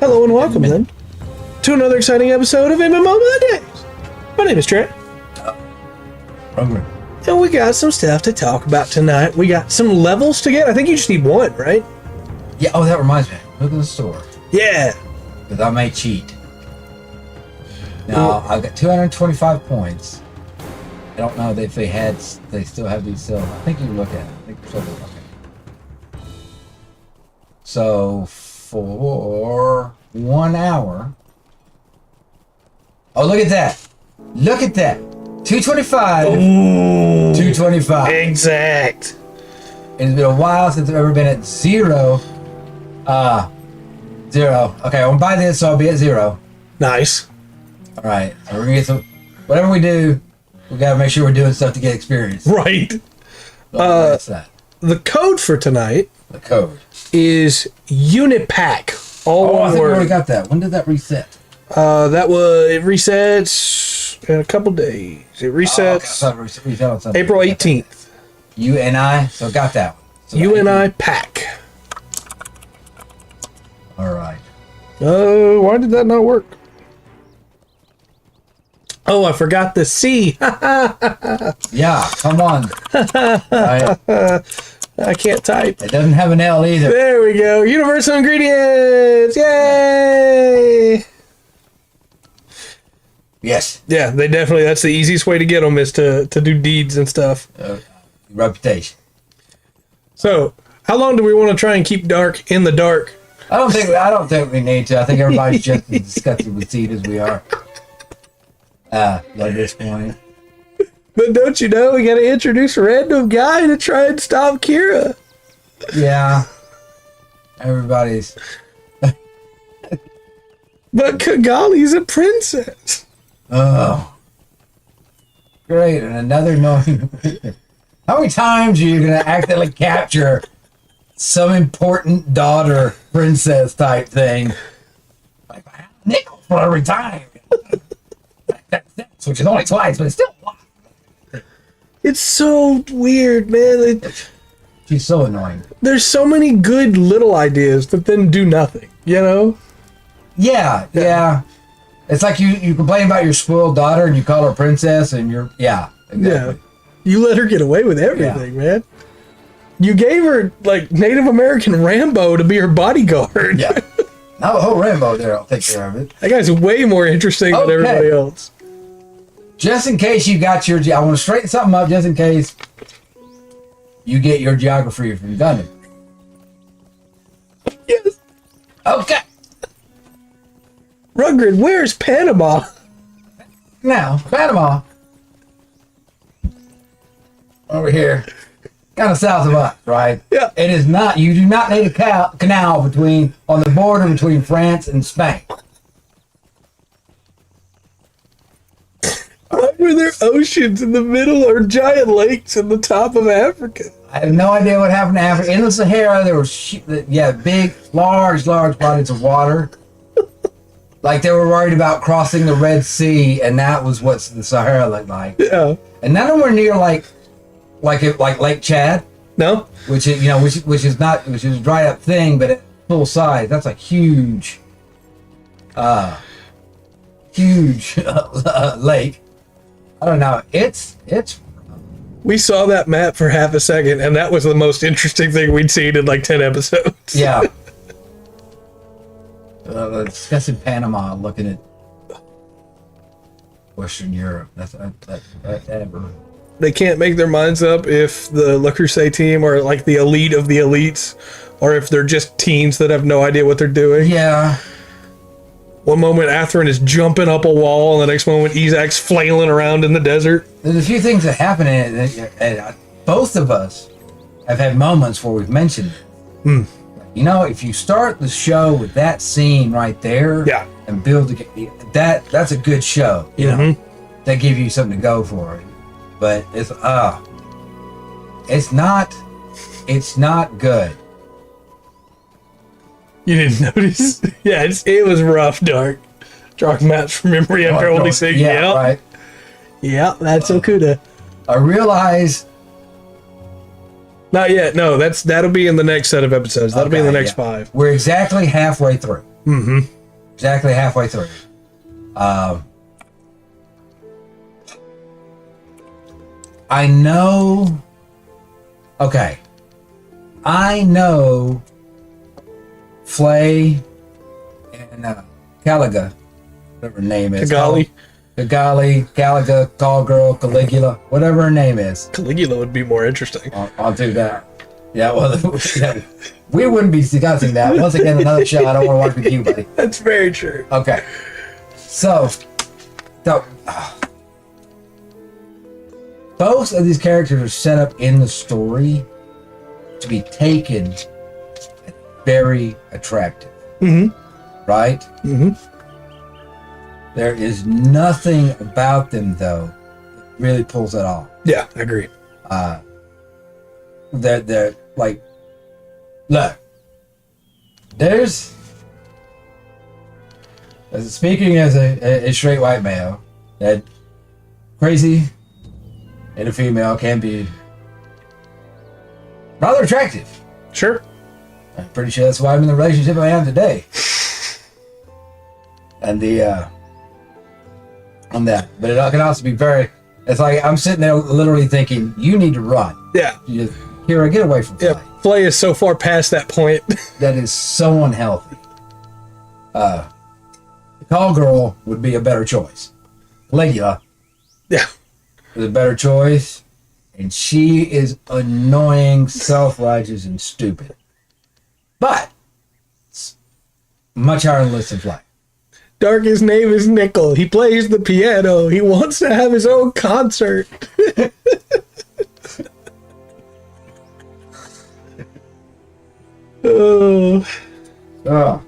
Hello and welcome then to another exciting episode of MMO Mondays. My name is Trent. And we got some stuff to talk about tonight. We got some levels to get. I think you just need one, right? Yeah, oh, that reminds me. Look at the store. Yeah. Because I may cheat. Now, I've got 225 points. I don't know if they still have these still. I think you can look at it. I think they're still okay. So, for 1 hour. Oh, look at that. Look at that. 225. Ooh, 225. exact. It's been a while since I've ever been at zero. Zero. Okay, I'm gonna buy this, so I'll be at zero. Nice. All right, so we're gonna get some. Whatever we do, we gotta make sure we're doing stuff to get experience. Right. What's that? The code for tonight The code. is Unipack. All Oh, I one think we already word. got that. When did that reset? It resets in a couple days. It resets Oh, okay. I thought it reset on something. April 18th. UNI. So got that one. So UNI pack. All right. Oh, why did that not work? Oh, I forgot the C. Yeah, come on. Right. I can't type. It doesn't have an L either. There we go. Universal ingredients. Yay! Yes. Yeah, they definitely. That's the easiest way to get them is to do deeds and stuff. Reputation. So, how long do we want to try and keep dark in the dark? I don't think we need to. I think everybody's just as disgusted with seed as we are. At this point. But don't you know, we got to introduce a random guy to try and stop Kira. Yeah. Everybody's. But Kigali's a princess. Oh. Great. And another knowing. How many times are you going to accidentally capture some important daughter princess type thing? Like, I have a nickel for every time. Which is only twice, but it's still a lot. It's so weird, man. She's so annoying. There's so many good little ideas that then do nothing, you know? Yeah. It's like you complain about your spoiled daughter and you call her princess and you're, exactly. Yeah. You let her get away with everything, man. You gave her, like, Native American Rambo to be her bodyguard. Yeah. Now the whole rainbow there, I'll take care of it. That guy's way more interesting than everybody else. Just in case you got your, I want to straighten something up just in case you get your geography from Gundam. Yes. Okay. Rugrid, where's Panama? Now, Panama. Over here. Kind of south of us, right? Yeah. It is not, you do not need a canal on the border between France and Spain. Why were there oceans in the middle or giant lakes in the top of Africa? I have no idea what happened to Africa. In the Sahara, there were big, large bodies of water. Like they were worried about crossing the Red Sea, and that was what the Sahara looked like. Yeah. And nowhere near like Lake Chad. No? Which is which is a dried up thing, but at full size. That's a huge lake. I don't know. It's. We saw that map for half a second, and that was the most interesting thing we'd seen in like 10 episodes. Yeah. Discussing Panama, looking at Western Europe. That's ever. They can't make their minds up if the Le Creuset team are like the elite of the elites, or if they're just teens that have no idea what they're doing. Yeah. One moment Atherin is jumping up a wall, and the next moment Isaac's flailing around in the desert. There's a few things that happen in it, and both of us have had moments where we've mentioned it. You know, if you start the show with that scene right there, and build that's a good show. You know, that give you something to go for. But it's not good. You didn't notice? Yeah, it was rough, dark. Drawing maps from memory after only saying, right. Yeah, that's Okuda. I realize. Not yet. No, that'll be in the next set of episodes. That'll be in the next 5. We're exactly halfway through. Mm-hmm. Exactly halfway through. I know. Okay. I know Flay and Caliga, whatever her name is. Kigali. Kigali, Caliga, Call Girl, Caligula, whatever her name is. Caligula would be more interesting. I'll do that. Yeah, well, we wouldn't be discussing that. Once again, another show I don't want to watch with you, buddy. That's very true. Okay. So both of these characters are set up in the story to be taken as very attractive. Mm-hmm. Right? Mm-hmm. There is nothing about them, though, that really pulls it off. Yeah, I agree. They're like, look, speaking as a straight white male, that crazy and a female can be rather attractive. Sure. I'm pretty sure that's why I'm in the relationship I am today. And on that, but it can also be very. It's like I'm sitting there literally thinking, you need to run. Yeah. You just, Kira, get away from Flay. Yeah. Flay is so far past that point. That is so unhealthy. The Call Girl would be a better choice. Caligula Yeah. is a better choice, and she is annoying, self-righteous, and stupid. But it's much higher on the list than Flay. Dark's name is Nickel. He plays the piano. He wants to have his own concert. Oh. Oh.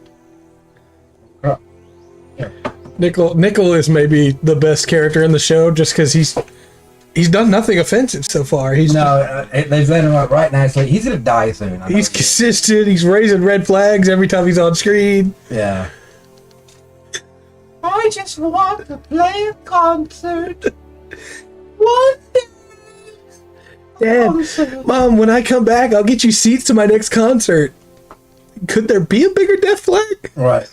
Nickel is maybe the best character in the show just because he's done nothing offensive so far. They've let him up right nicely. He's gonna die soon. He's consistent. He's raising red flags every time he's on screen. Yeah. I just want to play a concert. One day. Dad, Mom, when I come back, I'll get you seats to my next concert. Could there be a bigger death flag? Right.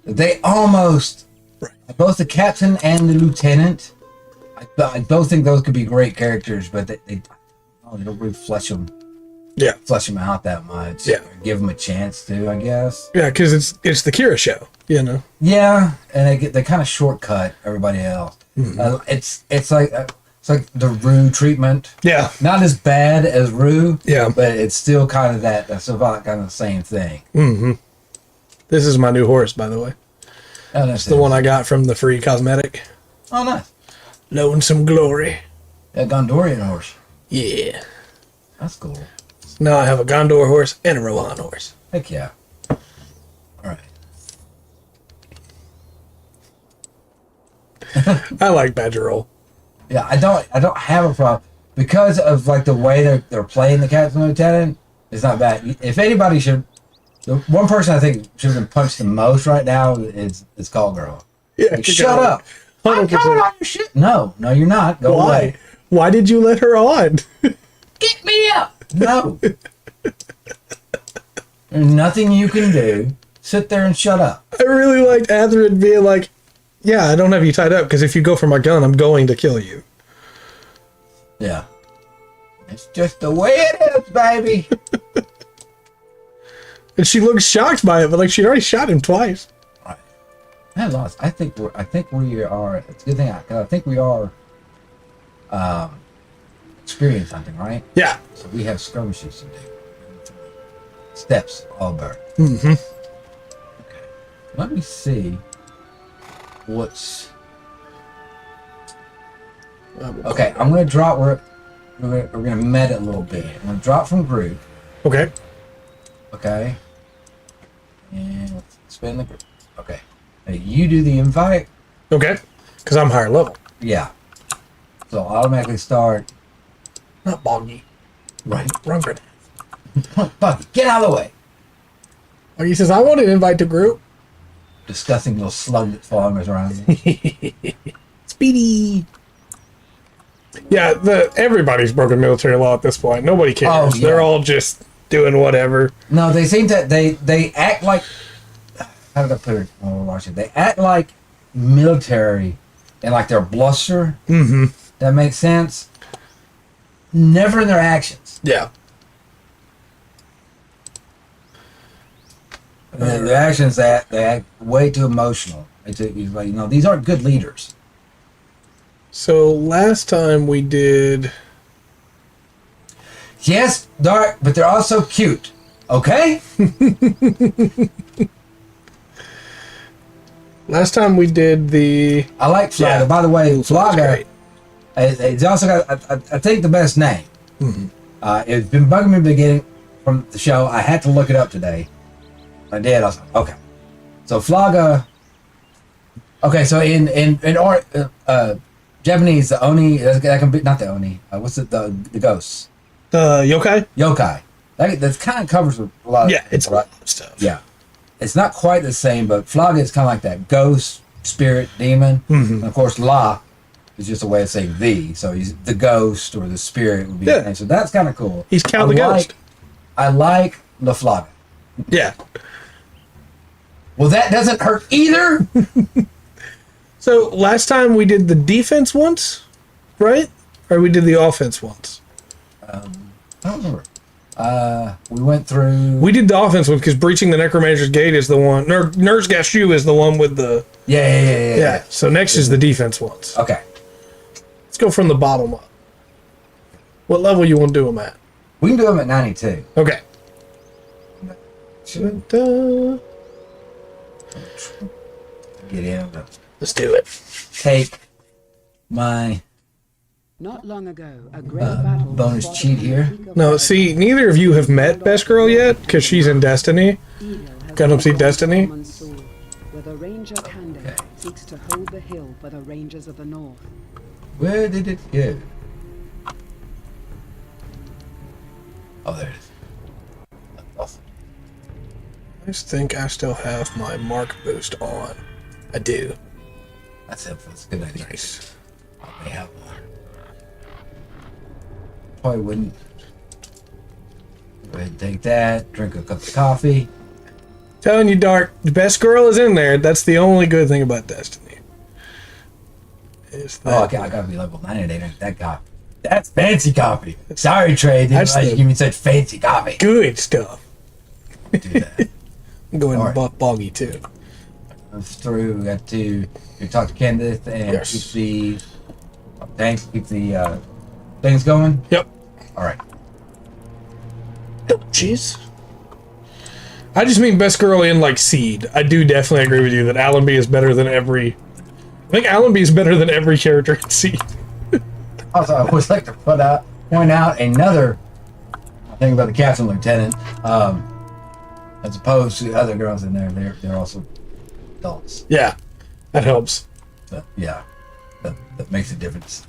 They almost, both the captain and the lieutenant, I both think those could be great characters, but they don't really flesh them out that much. Yeah. Give them a chance to, I guess. Yeah, because it's the Kira show, you know. Yeah, and they kind of shortcut everybody else. Mm-hmm. It's like the Rue treatment. Yeah. Not as bad as Rue. Yeah. But it's still kind of that's about kind of the same thing. Mm-hmm. This is my new horse, by the way. Oh, It's the one I got from the free cosmetic. Oh, nice. Lonesome Glory. A Gondorian horse. Yeah. That's cool. Now I have a Gondor horse and a Rohan horse. Heck yeah. All right. I like Badger Roll. Yeah, I don't have a problem because of like the way they're playing the Captain and Lieutenant. It's not bad. If anybody should, the one person I think should have been punched the most right now is Call Girl. Yeah, Like, shut up. 100%. I'm coming on your shit. No, you're not. Go Why? away. Why did you let her on? Get me up. No. There's nothing you can do. Sit there and shut up. I really liked Atherin being like, yeah, I don't have you tied up because if you go for my gun, I'm going to kill you. Yeah. It's just the way it is, baby. And she looks shocked by it, but like she'd already shot him twice. Right. I lost. I think we are. It's a good thing because I think we are experience hunting, right? Yeah. So we have skirmishes to do. Steps, all bird. Mm-hmm. Okay. Let me see what's. Okay, I'm gonna drop. We're gonna meta a little bit. I'm gonna drop from group. Okay. Okay. And let's expand the group. Okay. Now you do the invite. Okay. Because I'm higher level. Yeah. So I'll automatically start. Not boggy. Right. Run grenade. Bucky, get out of the way. Oh, he says, I want an invite to group. Disgusting little slug that's following us around. Speedy. Yeah, everybody's broken military law at this point. Nobody cares. Oh, yeah. They're all just doing whatever. No, they seem to they act like, how did I put it when we were watching? They act like military and like they're bluster. Mm-hmm. That makes sense. Never in their actions. Yeah. Their actions they act way too emotional. It's like, you know, these aren't good leaders. So last time we did... Yes, dark, but they're also cute. Okay? Last time we did the... I like Flaga. Yeah. By the way, Flaga, great. it's also got, I think, the best name. Mhm. It's been bugging me at the beginning from the show. I had to look it up today. I did. I was like, okay. So Flaga... Okay, so in art, Japanese, the Oni, that can be, not the Oni, what's it, the ghosts? Yokai? Yokai. That kind of covers a lot of... Yeah, it's a lot of stuff. Yeah. It's not quite the same, but Flaga is kind of like that. Ghost, spirit, demon. Mm-hmm. And of course, La is just a way of saying the. So he's the ghost or the spirit would be Yeah. the name. So that's kind of cool. He's Cal the Ghost. I like the Flaga. Yeah. Well, that doesn't hurt either. So last time we did the defense once, right? Or we did the offense once? I don't remember. We went through... We did the offense one because breaching the Necromancer's Gate is the one. Nurse Gashu is the one with the... Yeah. So next is the defense ones. Okay. Let's go from the bottom up. What level you want to do them at? We can do them at 92. Okay. Should get in. Let's do it. Take my Not long ago, a great battle bonus fought cheat on the here. peak of No, see, neither of you have met Best Girl yet because she's in Destiny. Eagle has Got 'em see fought Destiny? common sword, where the Ranger Kande seeks to hold the hill for the Rangers of the North. Where did it go? Oh, there it is. Awesome. I just think I still have my mark boost on. I do. That's helpful. That's a good idea. Nice. I have one. Probably wouldn't. Go ahead and take that. Drink a cup of coffee. Telling you, Dark, the Best Girl is in there. That's the only good thing about Destiny. Is that Oh, okay, I gotta be level 90 to drink that coffee. That's fancy coffee. Sorry, Trey. Didn't That's realize the- you give me such fancy coffee. good stuff. Do that. I'm going All right. boggy too. Through, we got to talk to Kenneth and Yes. keep the things going. Yep. All right. Oh, jeez. I just mean Best Girl in like Seed. I do definitely agree with you that Allenby is better than every. I think Allenby is better than every character in Seed. Also, I would like to point out another thing about the captain lieutenant. As opposed to the other girls in there, they're also adults. Yeah, that helps. But yeah, that makes a difference.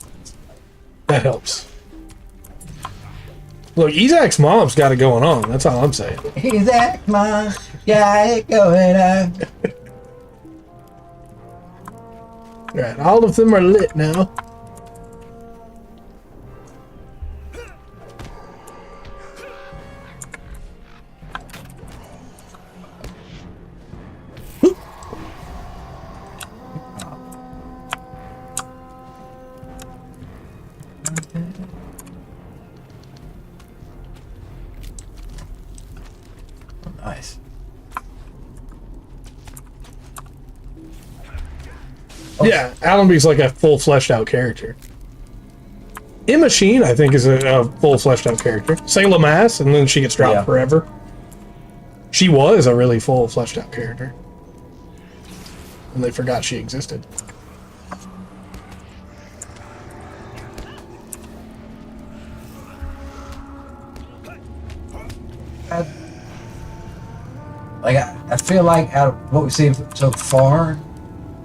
That helps. Look, Isaac's mom's got it going on. That's all I'm saying. He's that mom, got it going on. All right, all of them are lit now. Nice. Yeah, Allenby's like a full fleshed out character. Machine, I think, is a full fleshed out character. Sayla Mass, and then she gets dropped Yeah. forever. She was a really full fleshed out character. And they forgot she existed. I feel like out of what we've seen so far,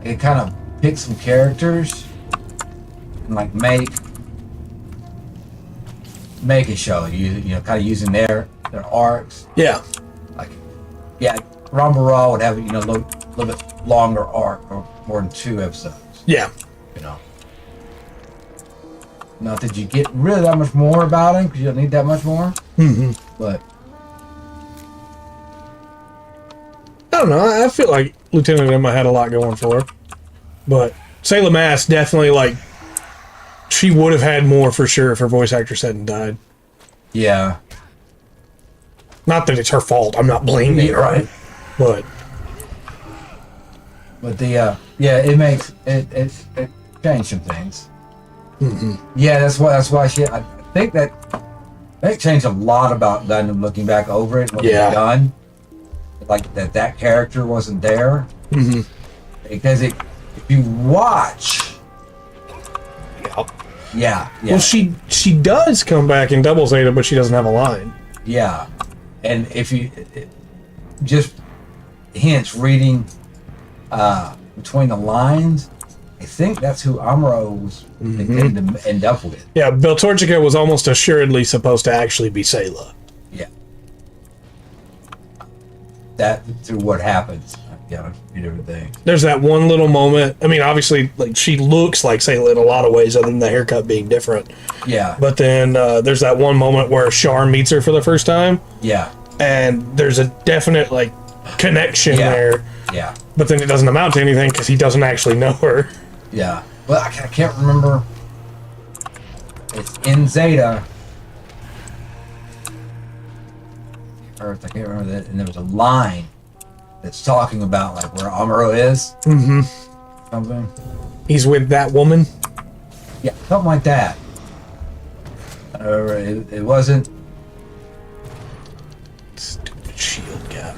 it kind of pick some characters and like make a show. You know, kind of using their arcs. Yeah. Like, yeah, Rumble Raw would have a little bit longer arc or more than 2 episodes. Yeah. You know. Not that you get really that much more about him, because you don't need that much more. But I don't know. I feel like Lieutenant Emma had a lot going for her. But Sayla Mass definitely, like, she would have had more for sure if her voice actress hadn't died. yeah, Not that it's her fault. I'm not blaming Yeah, her. right. But the it makes it changed some things. Yeah, that's why she. I think that changed a lot about Gundam looking back over it. What they've done, like that character wasn't there because if you watch. Yeah. Well, she does come back in Double Zeta, but she doesn't have a line. Yeah, and if you just hints reading between the lines, I think that's who Amuro was intended to end up with. Yeah, Beltorchica was almost assuredly supposed to actually be Sayla. Yeah, that through what happens. Yeah, and everything. There's that one little moment. I mean, obviously, like, she looks like Sayla in a lot of ways, other than the haircut being different. Yeah, But then there's that one moment where Char meets her for the first time, yeah, and there's a definite, like, connection there. yeah, But then it doesn't amount to anything because he doesn't actually know her. yeah. Well, I can't remember. It's in Zeta. Earth, I can't remember that. And there was a line that's talking about like where Amuro is. Something. He's with that woman. Yeah, something like that. It wasn't. Stupid shield guy.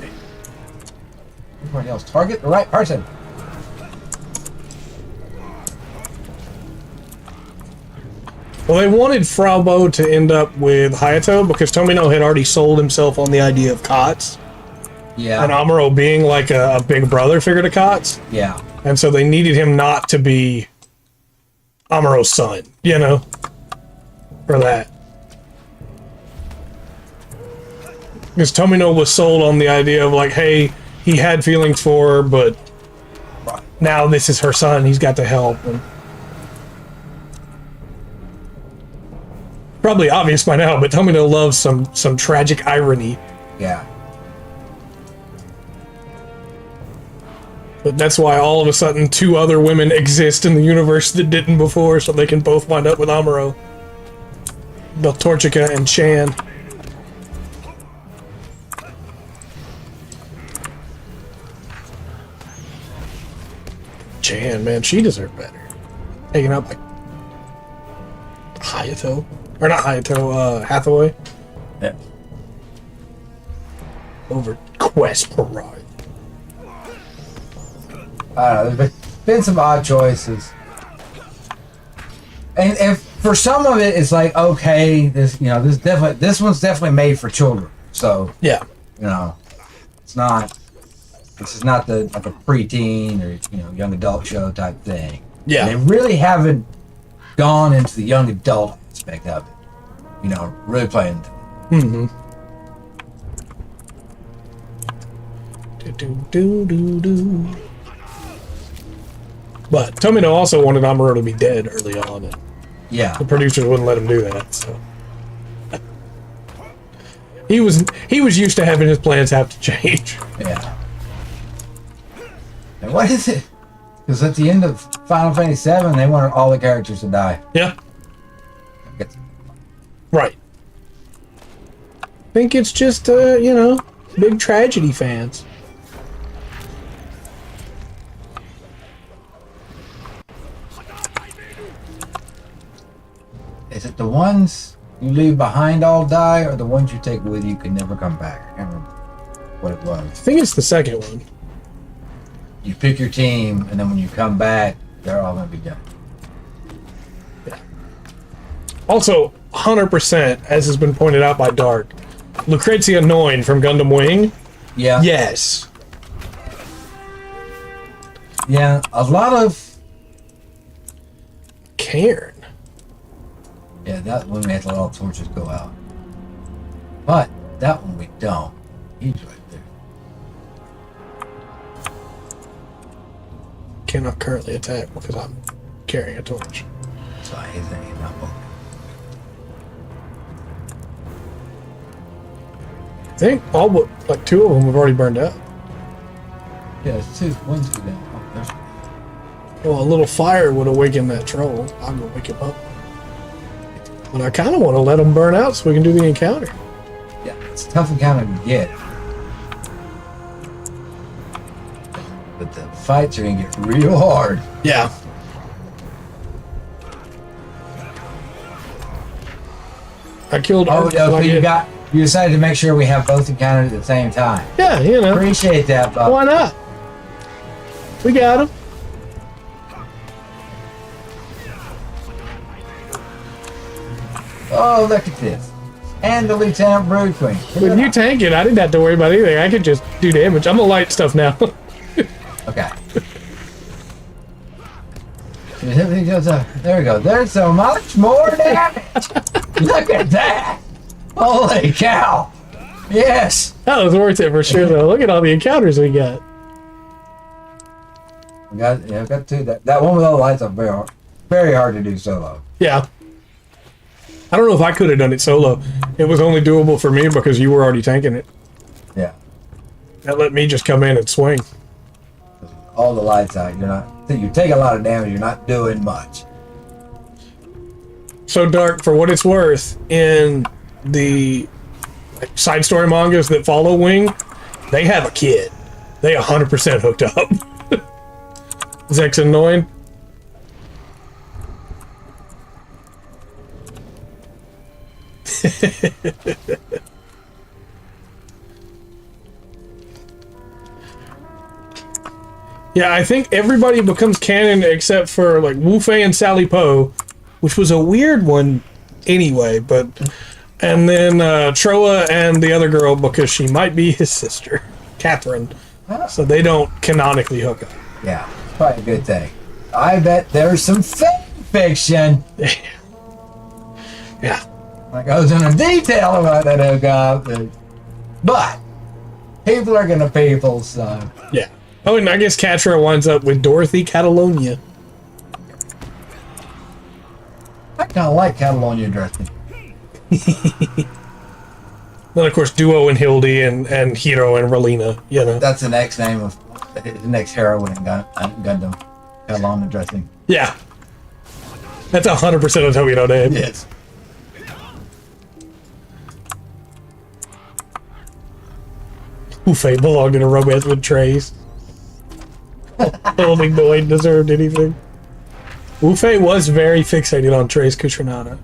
Everybody else target the right person. Well, they wanted Fraubo to end up with Hayato because Tomino had already sold himself on the idea of Kots. Yeah. And Amuro being like a big brother figure to Kots. Yeah. And so they needed him not to be Amuro's son, you know? For that. Because Tomino was sold on the idea of like, hey, he had feelings for her, but now this is her son, he's got to help. And probably obvious by now, but Tomino loves some tragic irony. Yeah. But that's why all of a sudden 2 other women exist in the universe that didn't before, so they can both wind up with Amuro. Beltorchica and Chan. Chan, man, she deserved better. Taken out by Hayato. Or not Hayato, Hathaway. Yeah. Over Quest Parade. I don't know. There's been some odd choices. And if for some of it, it's like, okay, this one's definitely made for children. So, Yeah. it's not, this is not like a preteen or, young adult show type thing. Yeah. They really haven't gone into the young adult aspect of it. Really playing. Mm-hmm. Do. But Tomino also wanted Amuro to be dead early on, and Yeah. the producers wouldn't let him do that. So he was used to having his plans have to change. Yeah. And what is it? Because at the end of Final Fantasy VII, they wanted all the characters to die. Yeah. Right. I think it's just big tragedy fans. Is it the ones you leave behind all die, or the ones you take with you can never come back? I can't remember what it was. I think it's the second one. You pick your team, and then when you come back, they're all going to be done. Also, 100%, as has been pointed out by Dark, Lucrezia Noin from Gundam Wing. Yeah. Yes. Yeah, a lot of... Cairn. Yeah, that one we had to let all torches go out. But that one we don't. He's right there. Cannot currently attack because I'm carrying a torch. So he's not moving. think all but like 2 of them have already burned out. Yeah, it's 2. One's go down. Oh, there's. Well, a little fire would awaken that troll. I'll go wake him up. But I kind of want to let them burn out so we can do the encounter. Yeah, it's a tough encounter to get. But the fights are gonna get real hard. Yeah. I killed. Oh, so you decided to make sure we have both encounters at the same time. Yeah, you know. Appreciate that, Bob. Why not? We got him. Oh, look at this. And the Lieutenant Brood Queen. When you tank it, I didn't have to worry about anything. I could just do damage. I'm gonna light stuff now. Okay. There we go. There's so much more damage. Look at that. Holy cow. Yes. That was worth it for sure, though. Look at all the encounters we got. We got 2. That one with all the lights up very hard to do solo. Yeah. I don't know if I could have done it solo. It was only doable for me because you were already tanking it. Yeah. That let me just come in and swing. All the lights out. You take a lot of damage. You're not doing much. So Dark, for what it's worth, in the side story mangas that follow Wing, they have a kid. They 100% hooked up. Zek's annoying. Yeah, I think everybody becomes canon except for like Wu Fei and Sally Po, which was a weird one anyway, but and then Troa and the other girl because she might be his sister, Catherine. So they don't canonically hook up. Yeah, it's probably a good thing. I bet there's some fan fiction. Yeah. That goes into detail about that hook up. But people are gonna people, so. Yeah. Oh, and I guess Catra winds up with Dorothy Catalonia. I kind of like Catalonia dressing. Then, of course, Duo and Hildy and Hiro and Relina, you know. That's the next name of the next heroine in Gundam. Catalonia dressing. Yeah. That's 100% a Tomino name. Yes. Ufei belonged in a romance with Trace. I don't think Boyd deserved anything. Ufei was very fixated on Trace Kutranada.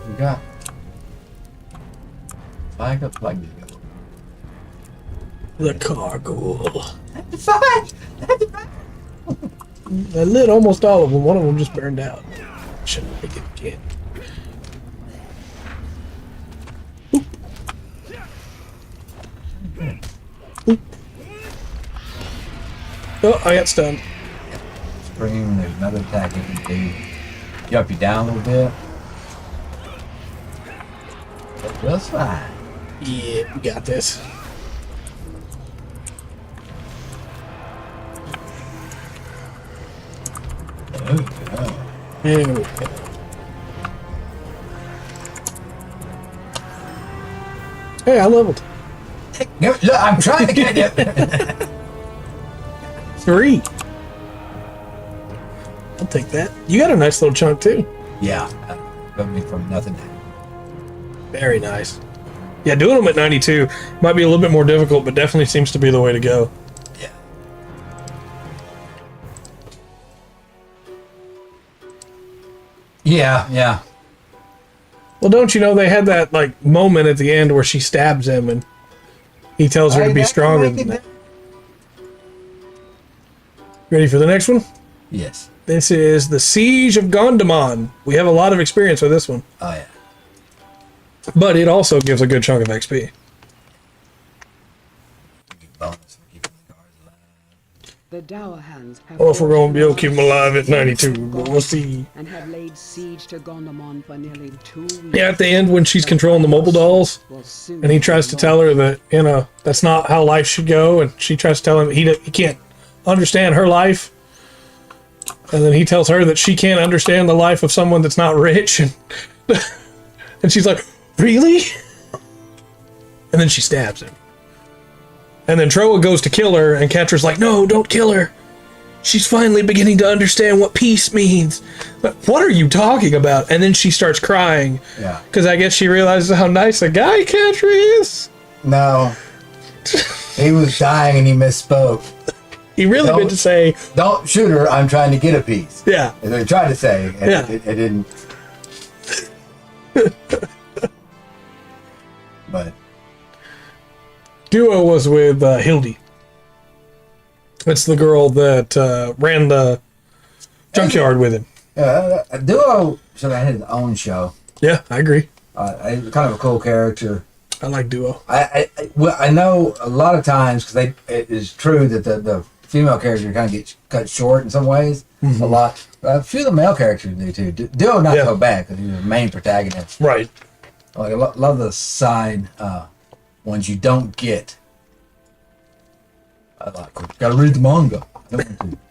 We got flag up, flag to go. The cargo. That's fine. I lit almost all of them. One of them just burned out. Shouldn't make it again. Oop. Oop. Oh, I got stunned. Spring, there's another attack you can do. You up you down a little bit. That's fine. Yeah, we got this. There we go. Hey, I leveled. Look, I'm trying to get you. 3. I'll take that. You got a nice little chunk too. Yeah, got me from nothing. Very nice. Yeah, doing them at 92 might be a little bit more difficult, but definitely seems to be the way to go. Yeah. Yeah. Well, don't you know they had that like moment at the end where she stabs him and he tells her to be stronger than that. Ready for the next one? Yes. This is the Siege of Gondomon. We have a lot of experience with this one, Oh yeah. but it also gives a good chunk of XP. Bonus for keeping the guards alive. The Dower Hands have Oh, if we're going to be able to keep forged him alive at the 92, of but we'll see. and have laid siege to Gondomon for nearly 2 weeks. Yeah, at the end when she's controlling the mobile dolls, Will soon and he tries to be tell her that, you know, that's not how life should go, and she tries to tell him he can't understand her life, and then he tells her that she can't understand the life of someone that's not rich, and And she's like, really? And then she stabs him. And then Troa goes to kill her, and Catra's like, no, don't kill her. She's finally beginning to understand what peace means. But what are you talking about? And then she starts crying. Yeah. Because I guess she realizes how nice a guy Catra is. No. He was dying and he misspoke. He really meant to say, don't shoot her, I'm trying to get a piece. yeah. And they tried to say, and Yeah. it didn't. But Duo was with Hildy. That's the girl that ran the junkyard with him. Duo should have had his own show. Yeah, I agree. He's kind of a cool character. I like Duo. I know a lot of times, because it is true that the female character kind of gets cut short in some ways. A lot. A few of the male characters do too. Duo not so bad because he's the main protagonist. Right. Like, I love the side ones you don't get. I like. Gotta read the manga.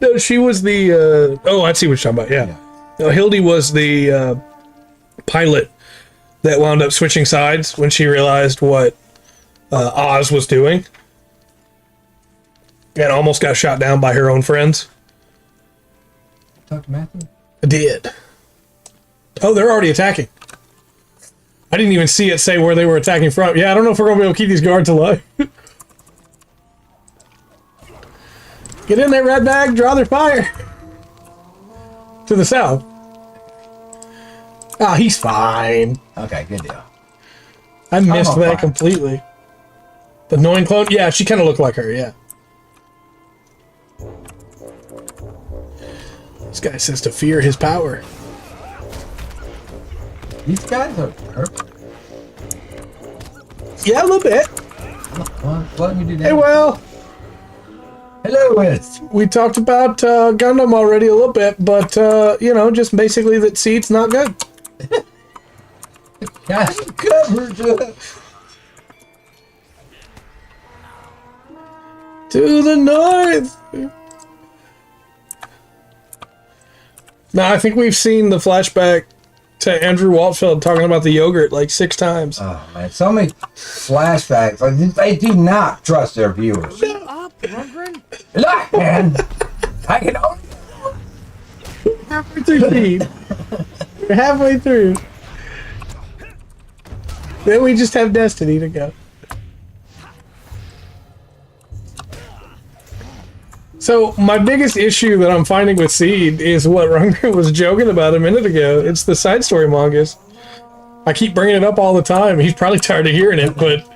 No, she was the. Oh, I see what you're talking about. Yeah. No, Hildy was the pilot that wound up switching sides when she realized what Oz was doing, and almost got shot down by her own friends. Talk to Matthew. I did. Oh, they're already attacking. I didn't even see it say where they were attacking from. Yeah, I don't know if we're gonna be able to keep these guards alive. Get in there, red bag. Draw their fire. To the south. Ah, he's fine. Okay, good deal. I missed that fire. completely. The annoying clone? Yeah, she kind of looked like her, yeah. This guy says to fear his power. These guys are perfect. Yeah, a little bit. Let me do that. Hey, well, Hello, Wes. we talked about Gundam already a little bit, but, you know, just basically that Seed's not good. Got you covered. To the north! Now, I think we've seen the flashback to Andrew Waltfeld talking about the yogurt like 6 times. Oh, man. So many flashbacks. Like, they do not trust their viewers. Shut up, Reverend. Look, man. I can only... Halfway through Seed. We're halfway through. Then we just have Destiny to go. So, my biggest issue that I'm finding with Seed is what Runger was joking about a minute ago. It's the side story mangas. I keep bringing it up all the time. He's probably tired of hearing it, but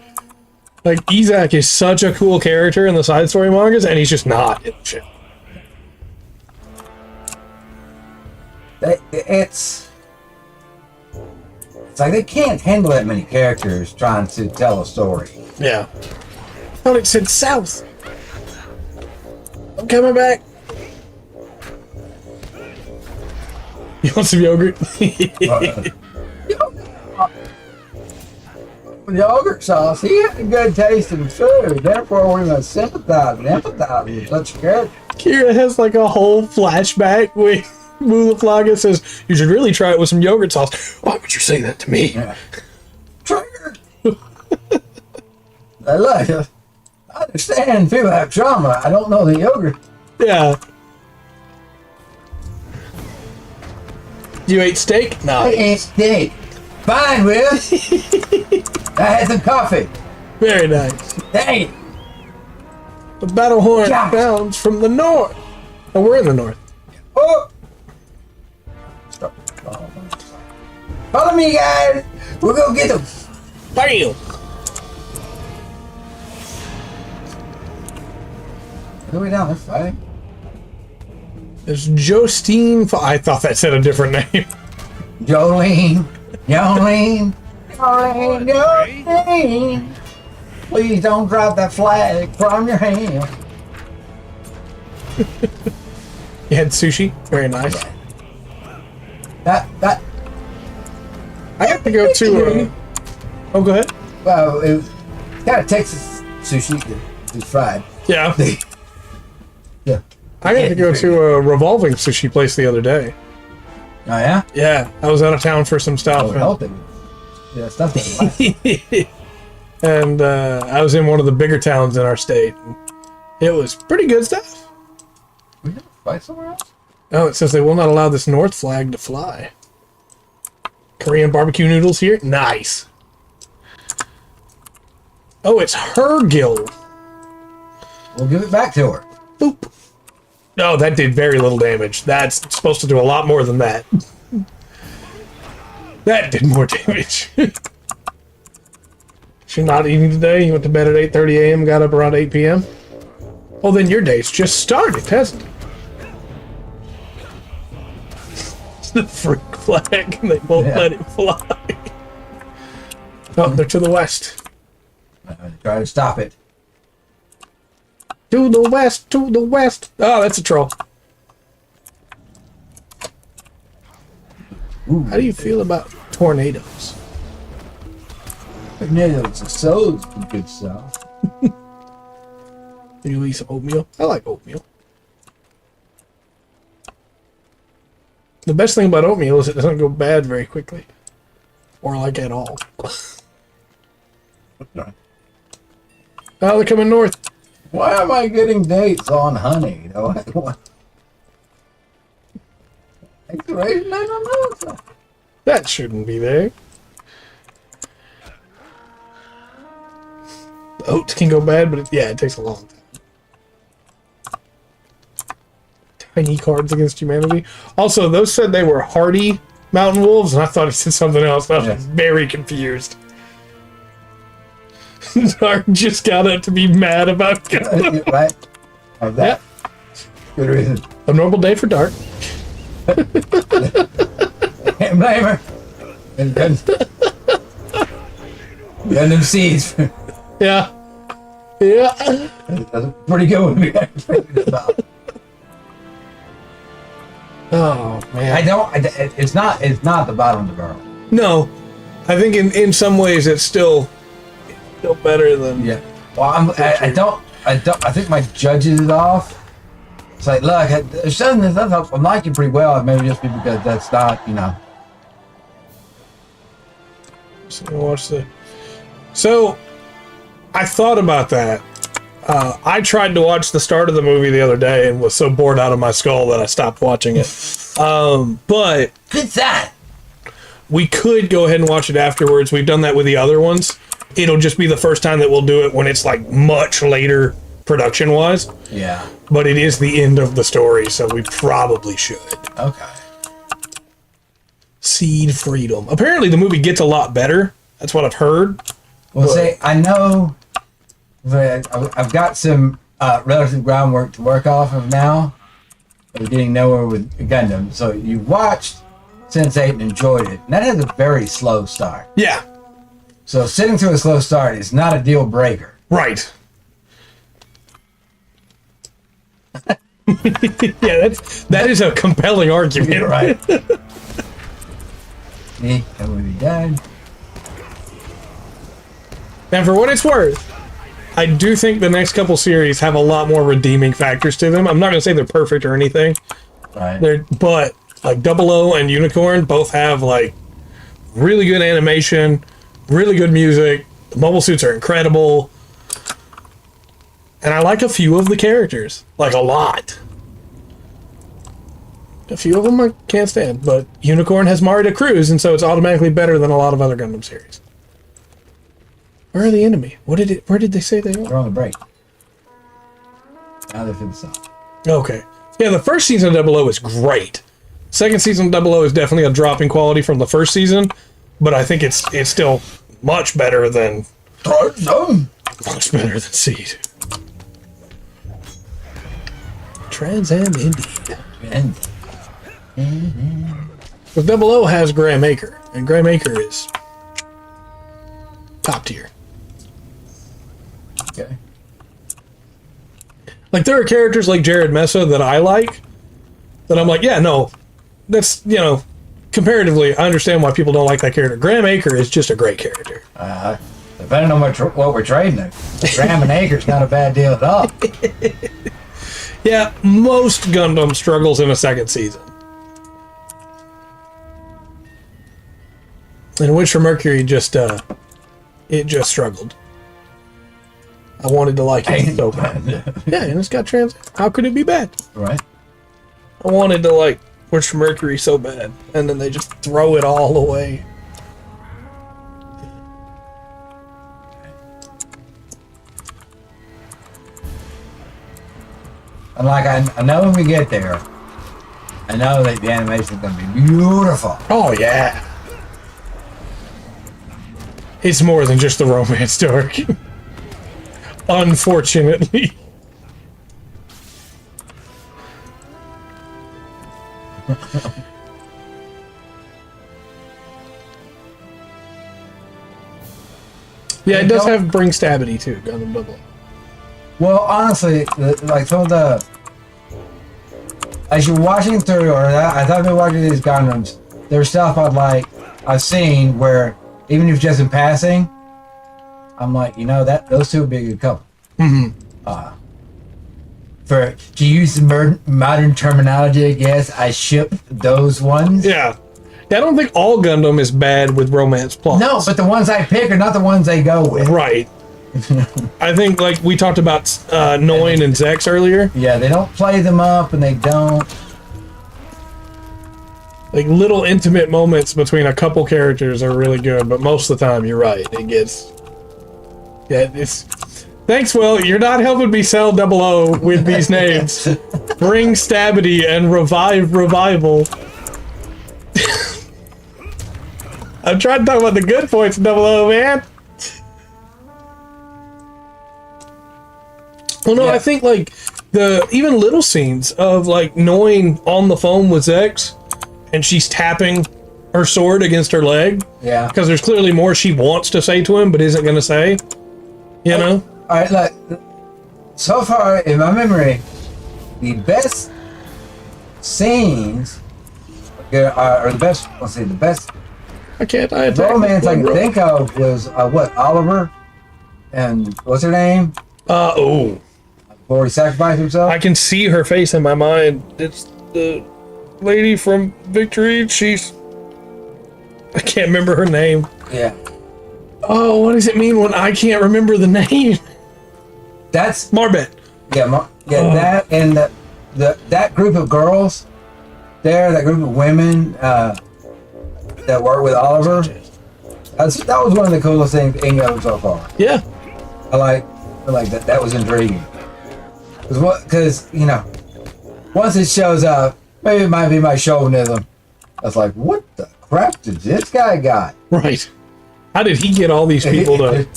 like, Izak is such a cool character in the side story mangas, and he's just not in the show. It's like they can't handle that many characters trying to tell a story. Yeah. Thought it said south. I'm coming back. You want some yogurt? Yogurt sauce, he had a good taste in food, therefore we must sympathize and empathize with such a character. Kira has like a whole flashback with Mulaflaga says, you should really try it with some yogurt sauce. Why would you say that to me? Yeah. Trigger! I like it. I understand people have trauma. I don't know the yogurt. Yeah. You ate steak? No. I ate steak. Fine, Will. I had some coffee. Very nice. Hey, The battle horn Yeah. sounds from the north. Oh, we're in the north. oh. Follow me, guys. We'll go get them. Bam! Go way down. They're fighting. There's Justine. I thought that said a different name. Jolene. Jolene. Jolene. Jolene. Please don't drop that flag from your hand. You had sushi. Very nice. That. I have to go to. Oh, go ahead. Well, it was kind of Texas sushi. It's fried. Yeah. Yeah. I had to go to a revolving sushi place the other day. Oh yeah. Yeah, I was out of town for some I stuff. would hope it Yeah, it's not that And I was in one of the bigger towns in our state. It was pretty good stuff. We never fight somewhere else? Oh, it says they will not allow this north flag to fly. Korean barbecue noodles here? Nice. Oh, it's her guild. We'll give it back to her. Boop. Oh, that did very little damage. That's supposed to do a lot more than that. That did more damage. You're not eating today? You went to bed at 8:30 a.m., got up around 8 p.m.? Well, then your day's just started, hasn't it? It's the freak flag, and they won't let it fly. Oh, they're to the west. Try to stop it. To the west, to the west. Oh, that's a troll. Ooh, How do you feel about tornadoes? tornadoes and so good stuff. Do you eat some oatmeal? I like oatmeal. The best thing about oatmeal is it doesn't go bad very quickly. Or like at all. Oh, they're coming north. Why am I getting dates on honey? Expiration date on milk? That shouldn't be there. The oats can go bad, but it takes a long time. Tiny cards against humanity. Also, those said they were hardy mountain wolves, and I thought it said something else. I was very confused. Dark just got up to be mad about it. Right? Of that. Good reason. A normal day for Dark. Can't blame her. Got them seeds. Yeah. Yeah. That's pretty good one we got about. Oh, man. It's not the bottom of the barrel. No. I think in some ways it's still better than... Yeah. Well, I think my judges it off. It's like, look, there's something that I'm liking pretty well. Maybe just because that's not, So, I thought about that. I tried to watch the start of the movie the other day and was so bored out of my skull that I stopped watching it. But good that. We could go ahead and watch it afterwards. We've done that with the other ones. It'll just be the first time that we'll do it when it's like much later production-wise. Yeah. But it is the end of the story, so we probably should. Okay. Seed Freedom. Apparently the movie gets a lot better. That's what I've heard. Well, say, I know that I've got some relative groundwork to work off of now. We're getting nowhere with Gundam. So you watched Sense8 and enjoyed it. And that has a very slow start. Yeah. So sitting through a slow start is not a deal breaker. Right. Yeah, that is a compelling argument. Right. Me, that would be done. And for what it's worth, I do think the next couple series have a lot more redeeming factors to them. I'm not going to say they're perfect or anything. Right. But like Double O and Unicorn both have like really good animation, really good music. The mobile suits are incredible. And I like a few of the characters. Like a lot. A few of them I can't stand. But Unicorn has Marita Cruz, and so it's automatically better than a lot of other Gundam series. Where are the enemy? Where did they say they are? They're on the break. Now they're to the side. Okay. Yeah, the first season of Double O is great. Second season of Double O is definitely a drop in quality from the first season, but I think it's still much better than... Much better than Seed. Transcend indeed. But Double O has Graham Acre, and Graham Acre is top tier. Okay. Like, there are characters like Jared Mesa that I like, that I'm like, yeah, no, that's, comparatively, I understand why people don't like that character. Graham Acre is just a great character. Depending on what we're trading it. Graham and Acre's not a bad deal at all. Yeah, most Gundam struggles in a second season. And Wish for Mercury just it just struggled. I wanted to like it so bad. Yeah, and it's got trans. How could it be bad? Right. I wanted to like Wish for Mercury so bad, and then they just throw it all away. And like I know when we get there, I know that the animation is gonna be beautiful. Oh yeah. It's more than just the romance dark. Unfortunately. Yeah, it does have bring stabity too, Gundam Double. Well, honestly, like some of the, as you're watching through, or I thought I've been watching these Gundams, there's stuff I've seen where even if just in passing, I'm like, you know, that those two would be a good couple. To use the modern terminology, I guess I ship those ones. Yeah. I don't think all Gundam is bad with romance plots. No, but the ones I pick are not the ones they go with. Right. I think, like, we talked about Noin and Zex earlier. Yeah, they don't play them up, and they don't... Like, little intimate moments between a couple characters are really good, but most of the time, you're right. It gets... Yeah, it's... Thanks, Will. You're not helping me sell 00 with these names. Bring Stabity and Revive Revival. I'm trying to talk about the good points of 00, man. Well, no, Yeah. I think, like, even little scenes of, like, Noin on the phone with Zex, and she's tapping her sword against her leg. Yeah. Because there's clearly more she wants to say to him, but isn't going to say. You know? All right, look. So far, in my memory, the best scenes are the best. Let's see, the best I can't. I attack romance I can think of was what, Oliver and what's her name? Oh. Before he sacrificed himself. I can see her face in my mind. It's the lady from Victory. I can't remember her name. Yeah. Oh, what does it mean when I can't remember the name? That's Marbet. yeah. That and that group of girls there, that group of women that work with Oliver. That was one of the coolest things in of so far. Yeah. I like that. That was intriguing. Because you know, once it shows up, maybe it might be my chauvinism. I was like, what the crap did this guy got? Right. How did he get all these people to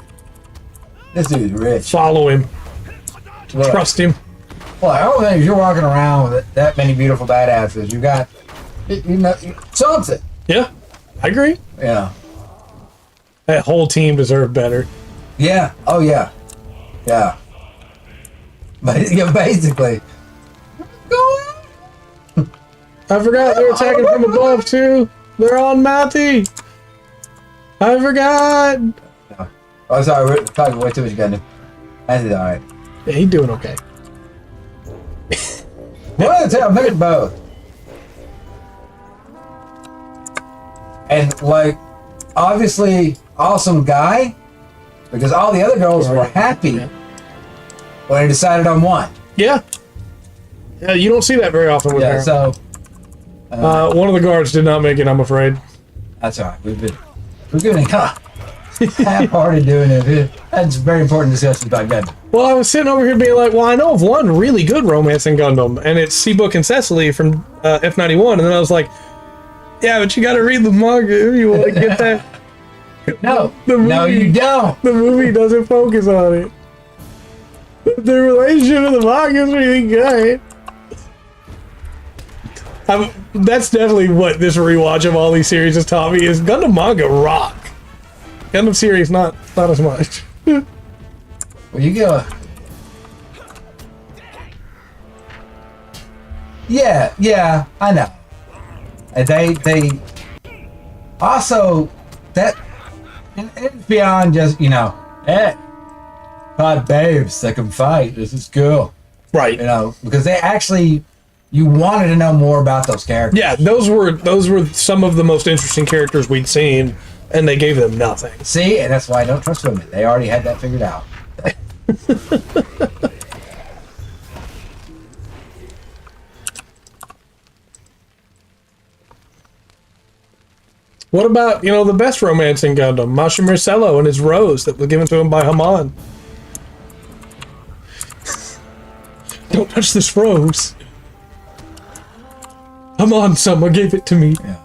This dude's rich. follow him, Look, trust him? well, I don't think if you're walking around with that many beautiful badasses, you got, you know, something. Yeah, I agree. Yeah. That whole team deserved better. Yeah. Oh yeah. Yeah. But yeah, basically. I forgot they're attacking from above too. They're on Matty. I forgot. Oh, sorry. We're talking way too much Gundam. That's all right. Yeah, he's doing okay. What? I'm thinking both. And like, obviously, awesome guy, because all the other girls were happy when he decided on one. Yeah. Yeah, you don't see that very often with Yeah. her. So One of the guards did not make it, I'm afraid. that's all right. We're doing it half-hearted doing it. That's very important discussions about Gundam. Well, I was sitting over here being like, well, I know of one really good romance in Gundam, and it's Seabook and Cecily from F91, and then I was like, yeah, but you gotta read the manga if you want to get that. No, The no, movie- you don't. The movie doesn't focus on it. The relationship of the manga is really good. That's definitely what this rewatch of all these series has taught me is Gundam manga rock. Gundam series not as much. Well, you go. Yeah, I know. And they also that and it's beyond just, you know, hey, five babes that can fight. This is cool, Right. you know, because they actually you wanted to know more about those characters. Yeah, those were some of the most interesting characters we'd seen and they gave them nothing. See, and that's why I don't trust women. They already had that figured out. What about, you know, the best romance in Gundam, Masha Marcello and his rose that was given to him by Haman? Don't touch this rose. Haman-sama gave it to me. Yeah.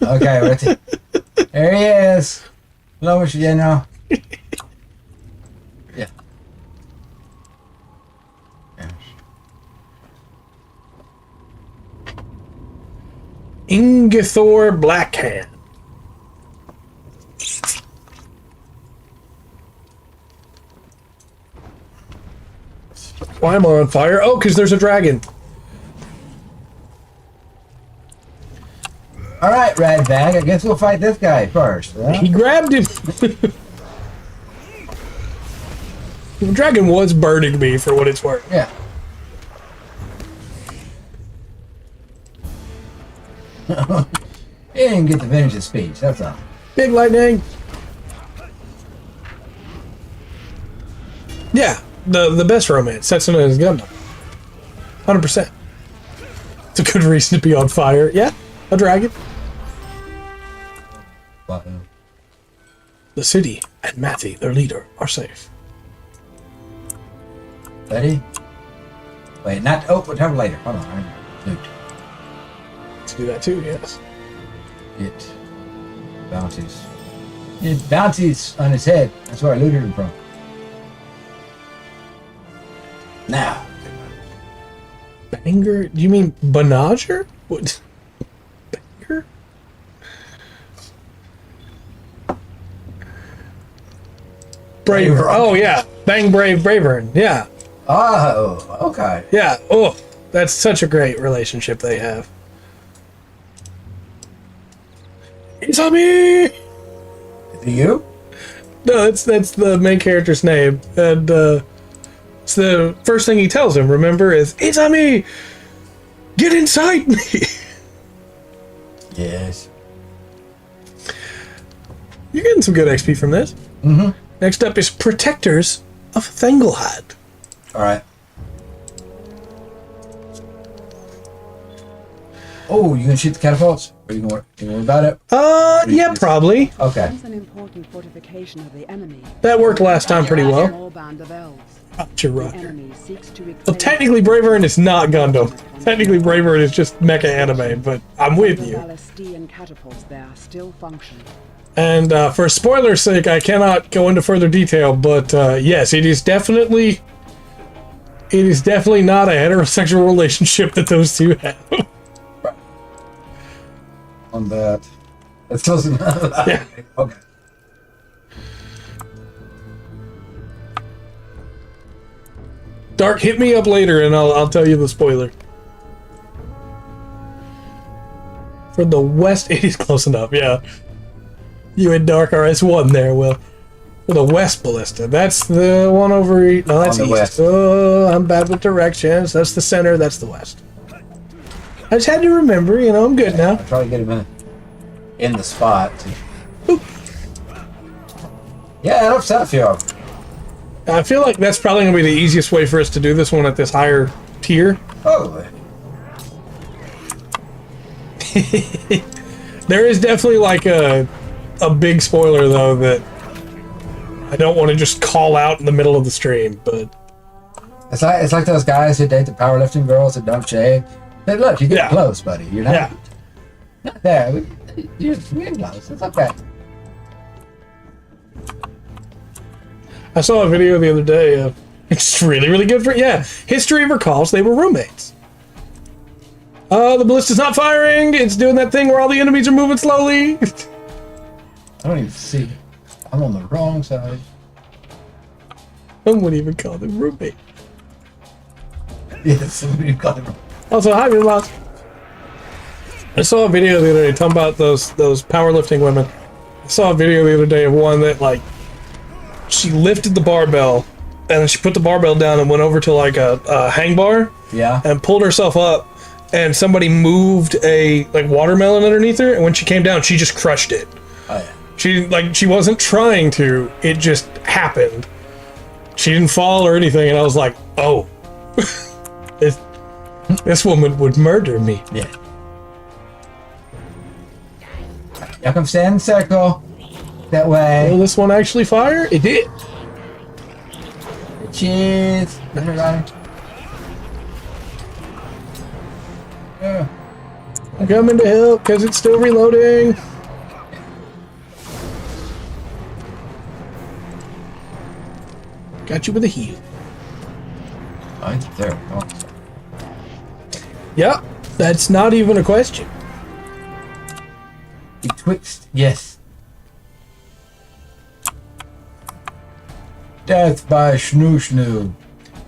Okay, ready. There he is. Hello, Mr. General. Yeah. Yes. Ingithor Blackhand. Why am I on fire? Oh, because there's a dragon. All right, Red Bag. I guess we'll fight this guy first. Huh? He grabbed him. The dragon was burning me for what it's worth. Yeah. He didn't get to finish his speech. That's all. Big lightning. Yeah, the best romance. Setsuna is Gundam. 100%. It's a good reason to be on fire. Yeah, a dragon. The city and Matthew, their leader, are safe. Ready? Wait, not. Oh, we'll have it later. Hold on. Loot. Let's do that too, yes. Get bounties. Get bounties on his head. That's where I looted him from. Now. Banger? Do you mean Banager? What? Banger? Braver. Oh, yeah. Bang Brave Bravern. Yeah. Oh, okay. Yeah. Oh, that's such a great relationship they have. It's on me! Is it you? No, that's the main character's name. And it's the first thing he tells him, remember, is, "It's on me! Get inside me!" Yes. You're getting some good XP from this. Mm-hmm. Next up is Protectors of Thanglehad. All right. Oh, you gonna shoot the catapults? Are you gonna worry about it? Yeah, probably. Okay. Once an important fortification of the enemy. That worked last time pretty well. Small band of elves. Gotcha, The Roger. enemy seeks to reclaim Well, technically, Bravern is not Gundam. Technically, Bravern is just mecha anime, but I'm with the you. Ballistian catapults there still function. And for spoiler's sake, I cannot go into further detail, but yes, it is definitely not a heterosexual relationship that those two have. On that. That's close enough. Yeah. Okay. Dark, hit me up later and I'll tell you the spoiler. For the west, it is close enough, yeah. You and Dark are S1 there, Will. For the west ballista, that's the one over... No, that's On the east. west. Oh, I'm bad with directions. That's the center, that's the west. I just had to remember, you know, I'm good now. I'll try to get him in the spot. Oop. Yeah, it upset a few of them. I feel like that's probably going to be the easiest way for us to do this one at this higher tier. Oh. There is definitely like a big spoiler though that I don't want to just call out in the middle of the stream, but It's like those guys who date the powerlifting girls that don't shave. Hey, look, you're getting Yeah. close, buddy. You're not, yeah. not there. You're getting close. It's okay. I saw a video the other day of it's really, really good for history recalls they were roommates. The ballista's not firing, it's doing that thing where all the enemies are moving slowly. I don't even see. I'm on the wrong side. I wouldn't even call them roommate. Yes, we've got it wrong. Also, hi, Milos. I saw a video the other day talking about those powerlifting women. I saw a video the other day of one that, like, she lifted the barbell, and then she put the barbell down and went over to, like, a hang bar. Yeah. And pulled herself up, and somebody moved a like watermelon underneath her, and when she came down, she just crushed it. Oh yeah. She wasn't trying to, it just happened. She didn't fall or anything, and I was like, oh, this woman would murder me. Yeah. Y'all come stand in a circle. That way. Will this one actually fire? It did. Cheers. Everybody. Yeah. I'm coming to help because it's still reloading. Got you with a heal. Oh, it's there. Oh. Yep, that's not even a question. Betwixt, yes. Death by Snoo.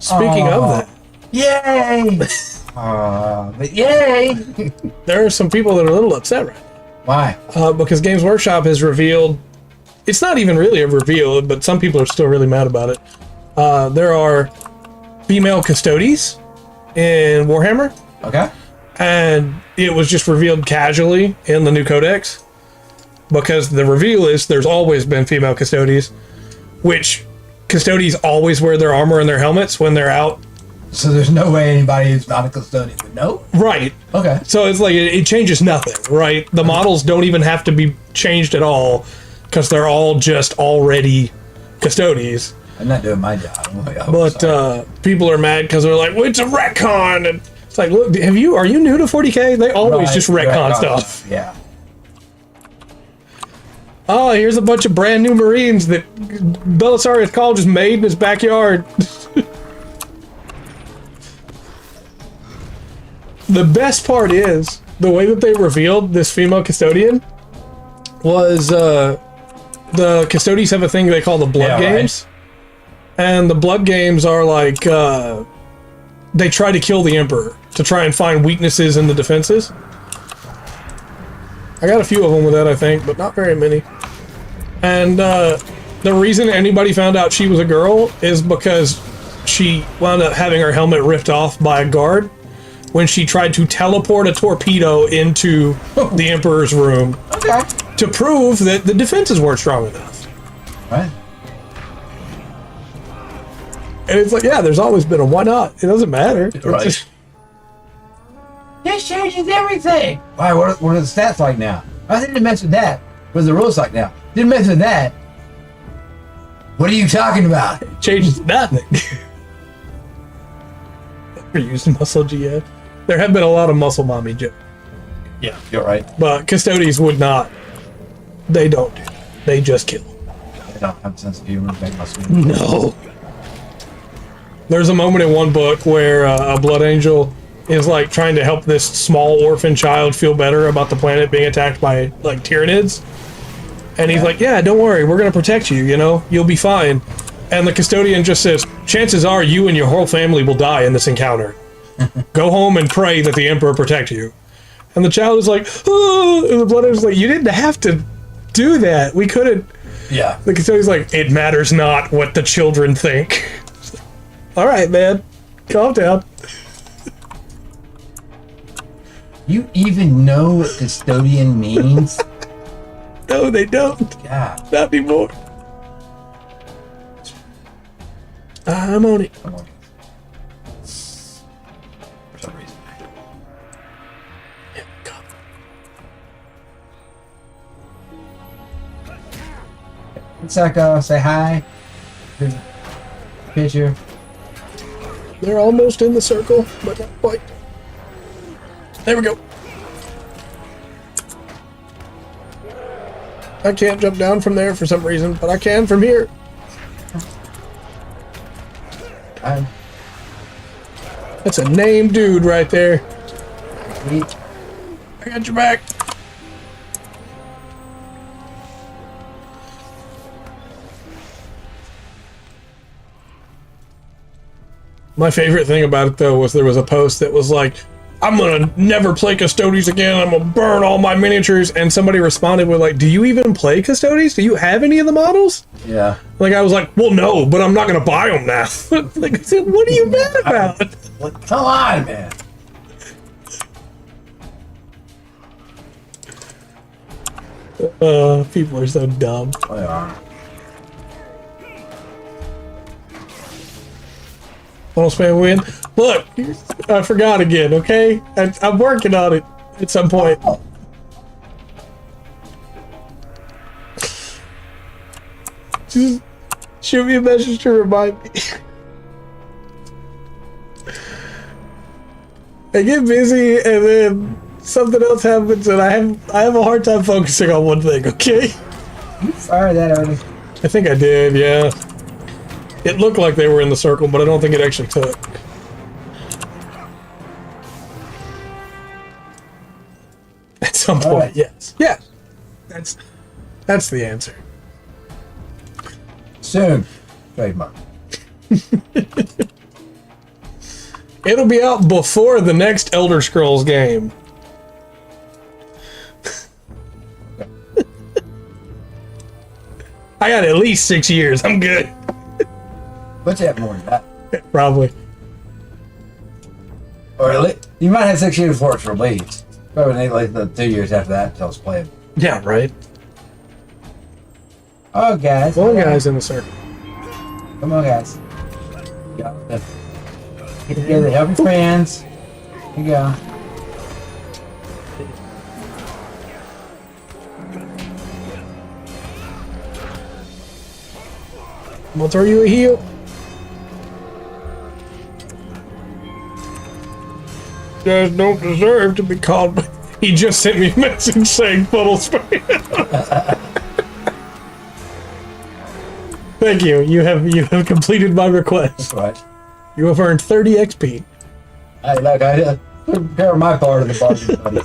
Speaking of that, Yay! But yay! there are some people that are a little upset right Why? now. Because Games Workshop has revealed, it's not even really a reveal, but some people are still really mad about it. There are female custodies in Warhammer, Okay. and it was just revealed casually in the new codex. Because the reveal is there's always been female custodies, which custodies always wear their armor and their helmets when they're out. So there's no way anybody who's not a custodian would know? Right. Okay. So it's like it changes nothing, right? The models don't even have to be changed at all because they're all just already custodies. I'm not doing my job. But people are mad because they're like, well, it's a retcon, and it's like, look, are you new to 40K? They always just retcon stuff. Yeah. Oh, here's a bunch of brand new Marines that Belisarius Call just made in his backyard. The best part is the way that they revealed this female custodian was the custodians have a thing they call the blood games. Right. And the blood games are like they try to kill the Emperor to try and find weaknesses in the defenses. I got a few of them with that, I think, but not very many. And the reason anybody found out she was a girl is because she wound up having her helmet ripped off by a guard when she tried to teleport a torpedo into the Emperor's room to prove that the defenses weren't strong enough. Right. And it's like, yeah, there's always been a why not? It doesn't matter. Right. This changes everything. Why? What are the stats like now? I didn't mess with that. What are the rules like now? Didn't mess with that. What are you talking about? It changes nothing. Ever used muscle GF? There have been a lot of muscle mommy jokes. Yeah, you're right. But custodians would not. They don't do that. They just kill. They don't have a sense of humor. They must. No. There's a moment in one book where a blood angel is like trying to help this small orphan child feel better about the planet being attacked by like Tyranids. And he's like, yeah, don't worry, we're going to protect you, you know, you'll be fine. And the custodian just says, chances are you and your whole family will die in this encounter. Go home and pray that the Emperor protect you. And the child is like, oh, and the blood angel's like, you didn't have to do that. We couldn't. Yeah. The custodian's like, it matters not what the children think. All right, man, calm down. You even know what custodian means? No, they don't. God. Not anymore. I'm on it. I'm on it. For some reason. Yeah, come. Psycho, say hi. Picture. They're almost in the circle, but not quite. There we go. I can't jump down from there for some reason, but I can from here. That's a named dude right there. Sweet. I got your back. My favorite thing about it, though, was there was a post that was like, I'm gonna never play Custodes again, I'm gonna burn all my miniatures, and somebody responded with like, do you even play Custodes? Do you have any of the models? Yeah. Like, I was like, well, no, but I'm not gonna buy them now. Like, I said, what are you mad about? Come on, man. People are so dumb. They are. Almost man win. Look, I forgot again. Okay, I'm working on it at some point. Just shoot me a message to remind me. I get busy and then something else happens and I have a hard time focusing on one thing, okay? You fired that already. I think I did, yeah. It looked like they were in the circle, but I don't think it actually took. At some point, Alright. yes. Yes. That's the answer. Soon. Trademark. It'll be out before the next Elder Scrolls game. I got at least 6 years. I'm good. What's that more than that? Probably. Or at least, you might have 6 years before it's released. Probably need like the 2 years after that until it's playable. Yeah, right. Oh, guys. One guy's in the circle. Come on, guys. Yeah. Get together, help your friends. Here you go. I'm gonna throw you a heel. You guys don't deserve to be called. By... He just sent me a message saying funnel spam. Thank you. You have completed my request. That's right. You have earned 30 XP. Hey, look, I took care of my part of the bargain, buddy.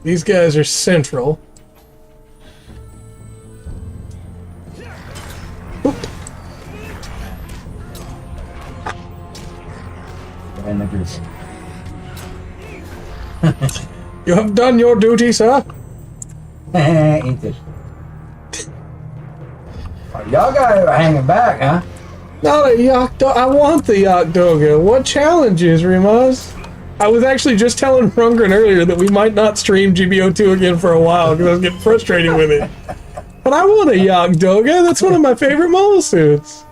These guys are central. Oop. And the goose. You have done your duty, sir. Ain't it? Oh, y'all got it hanging back, huh? Not a Yakdo. I want the Yakdoga. What challenges, Rimas? I was actually just telling Rungren earlier that we might not stream GBO2 again for a while because I was getting frustrated with it. But I want a Yakdoga. That's one of my favorite mobile suits.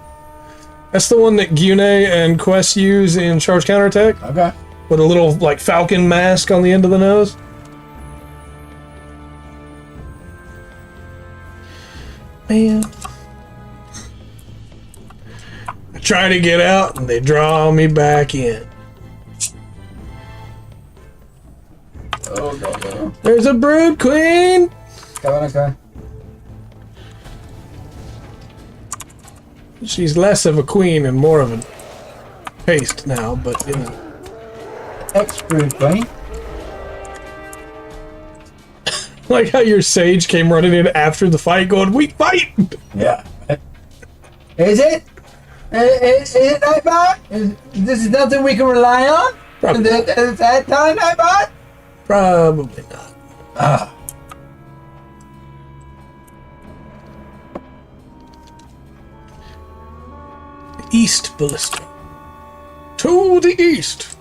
That's the one that Gyune and Quest use in Charge Counterattack. Okay. With a little, like, falcon mask on the end of the nose. Man. I try to get out and they draw me back in. Oh, no. There's a brood queen! Okay. She's less of a queen and more of a paste now, but you know. Ex-brood queen. Like how your sage came running in after the fight going, we fight! Yeah. Is it? Is it Nightbot? This is nothing we can rely on? Probably. Is that time, Nightbot? Probably not. Ah. East Ballista. To the east!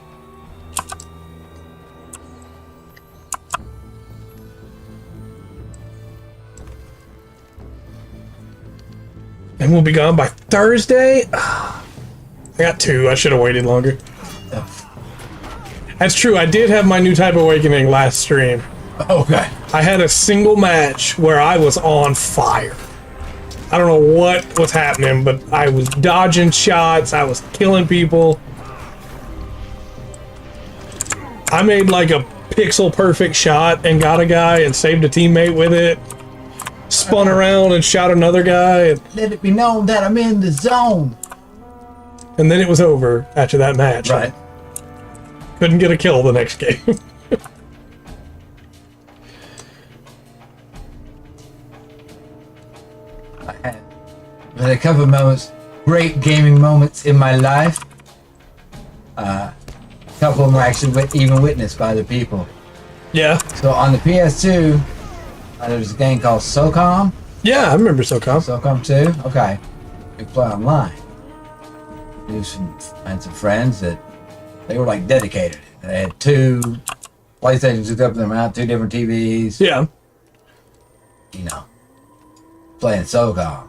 And we'll be gone by Thursday? I got 2. I should have waited longer. That's true. I did have my new type of awakening last stream. Okay. I had a single match where I was on fire. I don't know what was happening, but I was dodging shots. I was killing people. I made like a pixel perfect shot and got a guy and saved a teammate with it. Spun around and shot another guy. And Let it be known that I'm in the zone. then it was over after that match. Right. Couldn't get a kill the next game. I had a couple of moments, great gaming moments in my life. A couple of them were actually even witnessed by other people. Yeah. So on the PS2, there's a game called SOCOM. Yeah, I remember SOCOM. SOCOM 2? Okay. We play online. I had some friends that They were like dedicated. They had 2 PlayStations hooked up in their mouth, 2 different TVs. Yeah. You know, playing SOCOM.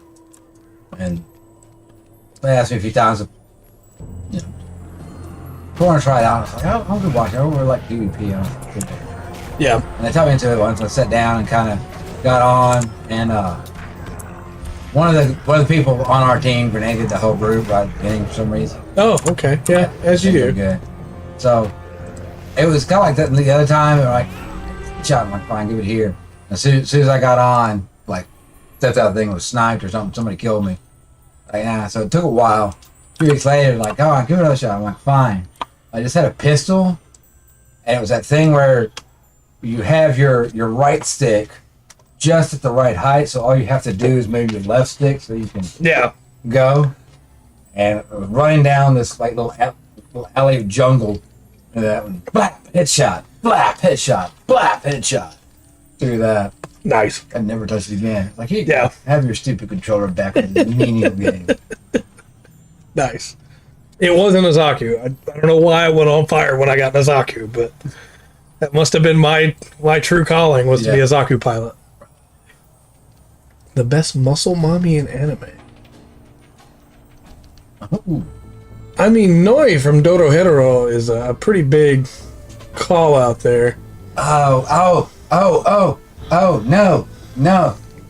And they asked me a few times, you know, I want to try it out. I was like, I'll go watch it. I don't really like PvP. Yeah. And they took me into it once. I sat down and kind of got on, and one of the people on our team grenaded the whole group right at the beginning for some reason. Oh, okay. Yeah, as you do. Good. So it was kind of like that the other time. They were like, shot. I'm like, fine, give it here. As soon as I got on, like, stepped out the thing was sniped or something. Somebody killed me. Like, nah. So it took a while. 2 weeks later, like, oh, give it another shot. I'm like, fine. I just had a pistol, and it was that thing where you have your right stick just at the right height, so all you have to do is move your left stick so you can go. And I was running down this like little alley of jungle, and that one, blap, headshot, blap, headshot, blap, headshot. Through that. Nice. I never touched it again. Like, hey, yeah. Have your stupid controller back in the menial game. Nice. It wasn't a Zaku. I don't know why I went on fire when I got a Zaku, but that must have been my true calling, was to be a Zaku pilot. The best muscle mommy in anime. Ooh. I mean, Noi from Dorohedoro is a pretty big call out there. Oh, no.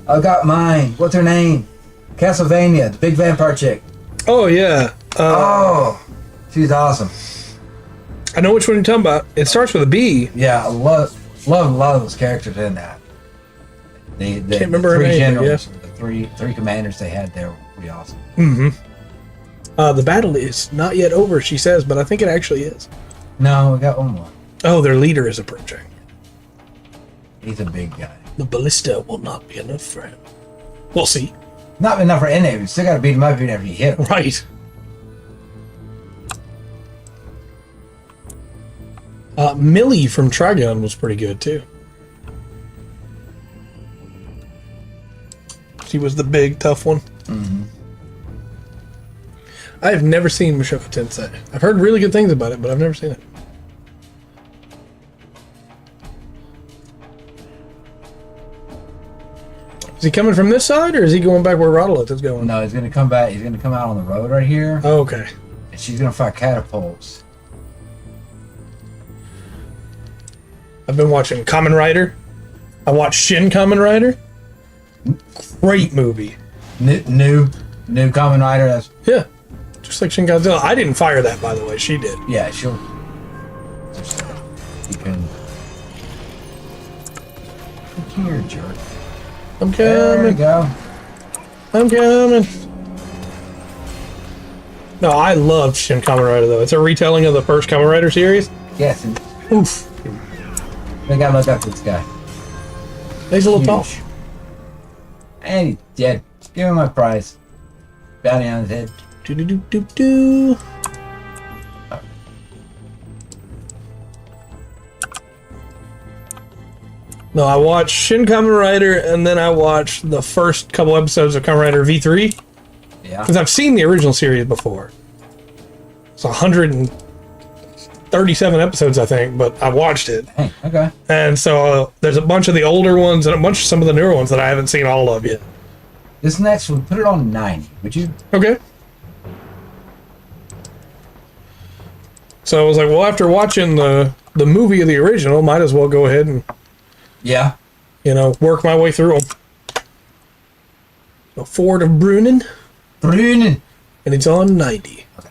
I got mine. What's her name? Castlevania, the big vampire chick. Oh, yeah. She's awesome. I know which one you're talking about. It starts with a B. Yeah, I love a lot of those characters in that. The Can't remember three her name, generals, the three commanders they had there were pretty awesome. Mm-hmm. The battle is not yet over, she says, but I think it actually is. No, we got one more. Oh, their leader is approaching. He's a big guy. The ballista will not be enough for him. We'll see. Not enough for any of him. You still got to beat him up even after you hit him. Right. Millie from Trigun was pretty good, too. She was the big, tough one. Mm-hmm. I've never seen Mushoku Tensei. I've heard really good things about it, but I've never seen it. Is he coming from this side, or is he going back where Rodolith is going? No, he's going to come back. He's going to come out on the road right here. Oh, okay. And she's going to fire catapults. I've been watching Kamen Rider. I watched Shin Kamen Rider. Great movie. New Kamen Rider. That's, yeah, just like Shin Godzilla. I didn't fire that, by the way. She did. yeah, she'll. You can. Look here, jerk. I'm There we coming. go. I'm coming. No, I love Shin Kamen Rider, though. It's a retelling of the first Kamen Rider series. Yes, and Oof. they gotta look up this guy. He's a little tall. Huge. And he's dead. Give him my prize. Bounty on his head. Do-do-do-do-do. No, I watched Shin Kamen Rider, and then I watched the first couple episodes of Kamen Rider V3. Yeah. Because I've seen the original series before. It's 137 episodes, I think, but I watched it. Hey, okay. And so there's a bunch of the older ones and a bunch of some of the newer ones that I haven't seen all of yet. This next one, put it on 90, would you? Okay. So I was like, well, after watching the movie of the original, might as well go ahead and, Yeah. you know, work my way through them. So Ford of Brunnen, Brunnen. and it's on 90. Okay.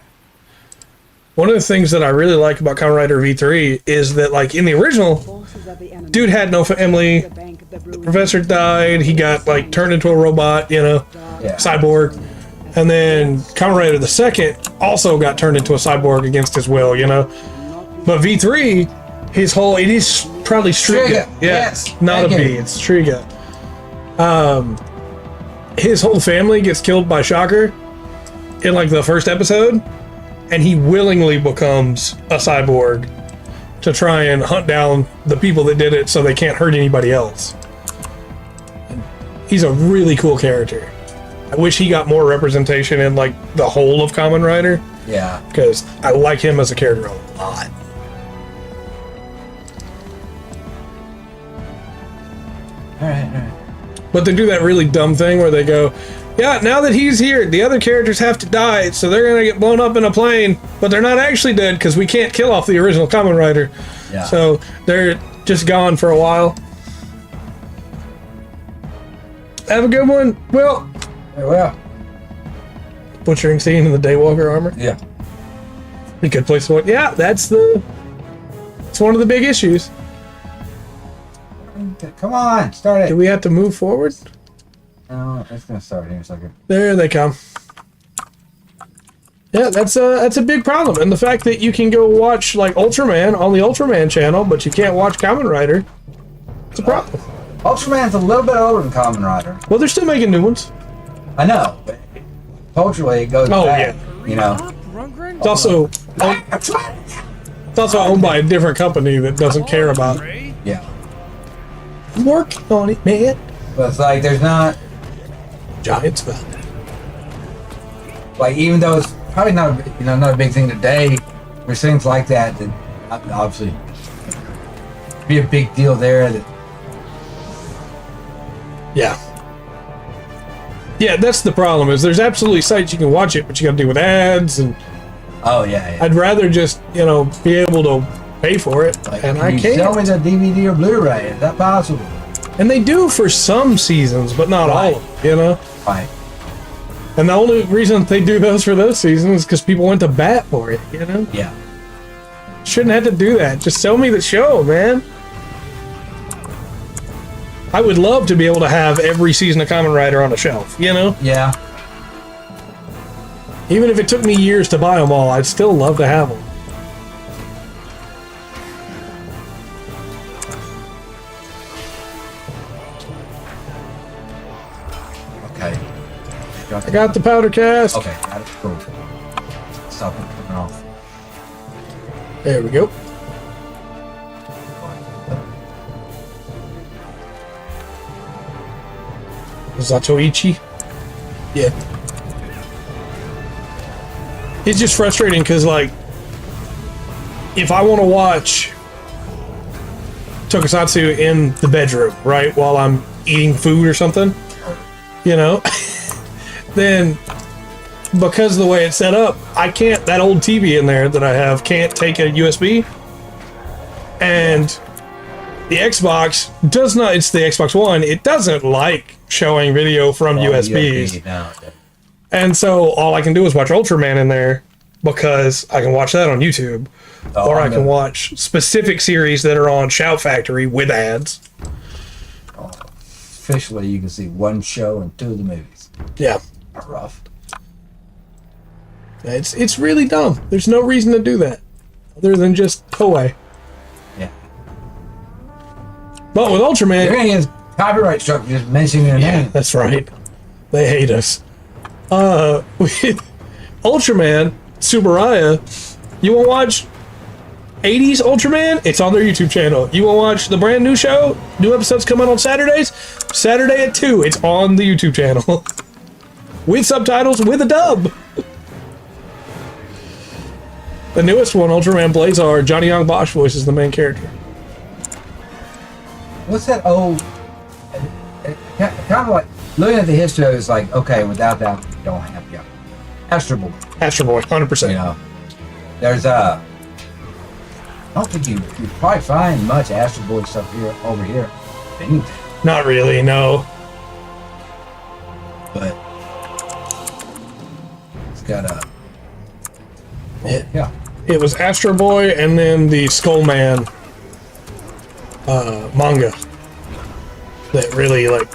One of the things that I really like about Kamen Rider V3 is that, like, in the original, dude had no family, the professor died, he got, like, turned into a robot, you know, Yeah. cyborg. And then Kamen Rider the second also got turned into a cyborg against his will, you know. But V3, it is probably Striga. Striga, Yeah, yes. not a Thank B, you. it's Striga. His whole family gets killed by Shocker in, like, the first episode, and he willingly becomes a cyborg to try and hunt down the people that did it so they can't hurt anybody else. He's a really cool character. I wish he got more representation in, like, the whole of Kamen Rider. Yeah. Because I like him as a character a lot. Alright. But they do that really dumb thing where they go, yeah, now that he's here, the other characters have to die, so they're gonna get blown up in a plane, but they're not actually dead because we can't kill off the original Kamen Rider. Yeah. So they're just gone for a while. Have a good one. Well, Well, butchering scene in the Daywalker armor. yeah. Pretty good place to look. Yeah, it's one of the big issues. Come on, start it. Do we have to move forward? No, it's gonna start here in a second. There they come. Yeah, that's a big problem, and the fact that you can go watch like Ultraman on the Ultraman channel, but you can't watch Kamen Rider, it's a problem. Ultraman's a little bit older than Kamen Rider. Well, they're still making new ones. I know, but culturally it goes Oh, back. yeah. You know. It's also owned by a different company that doesn't care about. Yeah. I'm working on it, man. But it's like there's not Giants about like even though it's probably not not a big thing today. There's things like that that obviously be a big deal there. That Yeah. Yeah, that's the problem. Is there's absolutely sites you can watch it, but you got to deal with ads, and oh yeah. I'd rather just be able to pay for it, Like, and can I you can't. sell me the DVD or Blu-ray? Is that possible? And they do for some seasons, but not all of them, Right. And the only reason they do those for those seasons is because people went to bat for it, Yeah. Shouldn't have to do that. Just sell me the show, man. I would love to be able to have every season of Kamen Rider on a shelf, Yeah. Even if it took me years to buy them all, I'd still love to have them. Okay. I got the powder cast. Okay. Got it. Cool. Stop it coming off. There we go. Zatoichi. Yeah. It's just frustrating because, like, if I want to watch Tokusatsu in the bedroom, right, while I'm eating food or something, then because of the way it's set up, I can't, that old TV in there that I have can't take a USB. And the Xbox does not, it's the Xbox One, it doesn't like showing video from USBs. No. And so all I can do is watch Ultraman in there because I can watch that on YouTube. Oh, or I can watch specific series that are on Shout Factory with ads. Officially, you can see one show and two of the movies. Yeah. Rough. It's really dumb. There's no reason to do that other than just Toei. Yeah. But with Ultraman, You're gonna get copyright struck just mentioning their name. that's right. They hate us. With Ultraman, Subaraya, you want to watch 80s Ultraman? It's on their YouTube channel. You want to watch the brand new show? New episodes come out on Saturdays? Saturday at 2. It's on the YouTube channel. With subtitles, with a dub. The newest one, Ultraman Blazar, Johnny Young Bosch voices the main character. What's that old? Kind of like looking at the history of it, it's like, okay, without that, you don't have Astro Boy. Astro Boy, 100%. You know, there's I don't think you probably find much Astro Boy stuff over here. Anything, Not really, no. but it's got a yeah. It was Astro Boy and then the Skullman manga that really not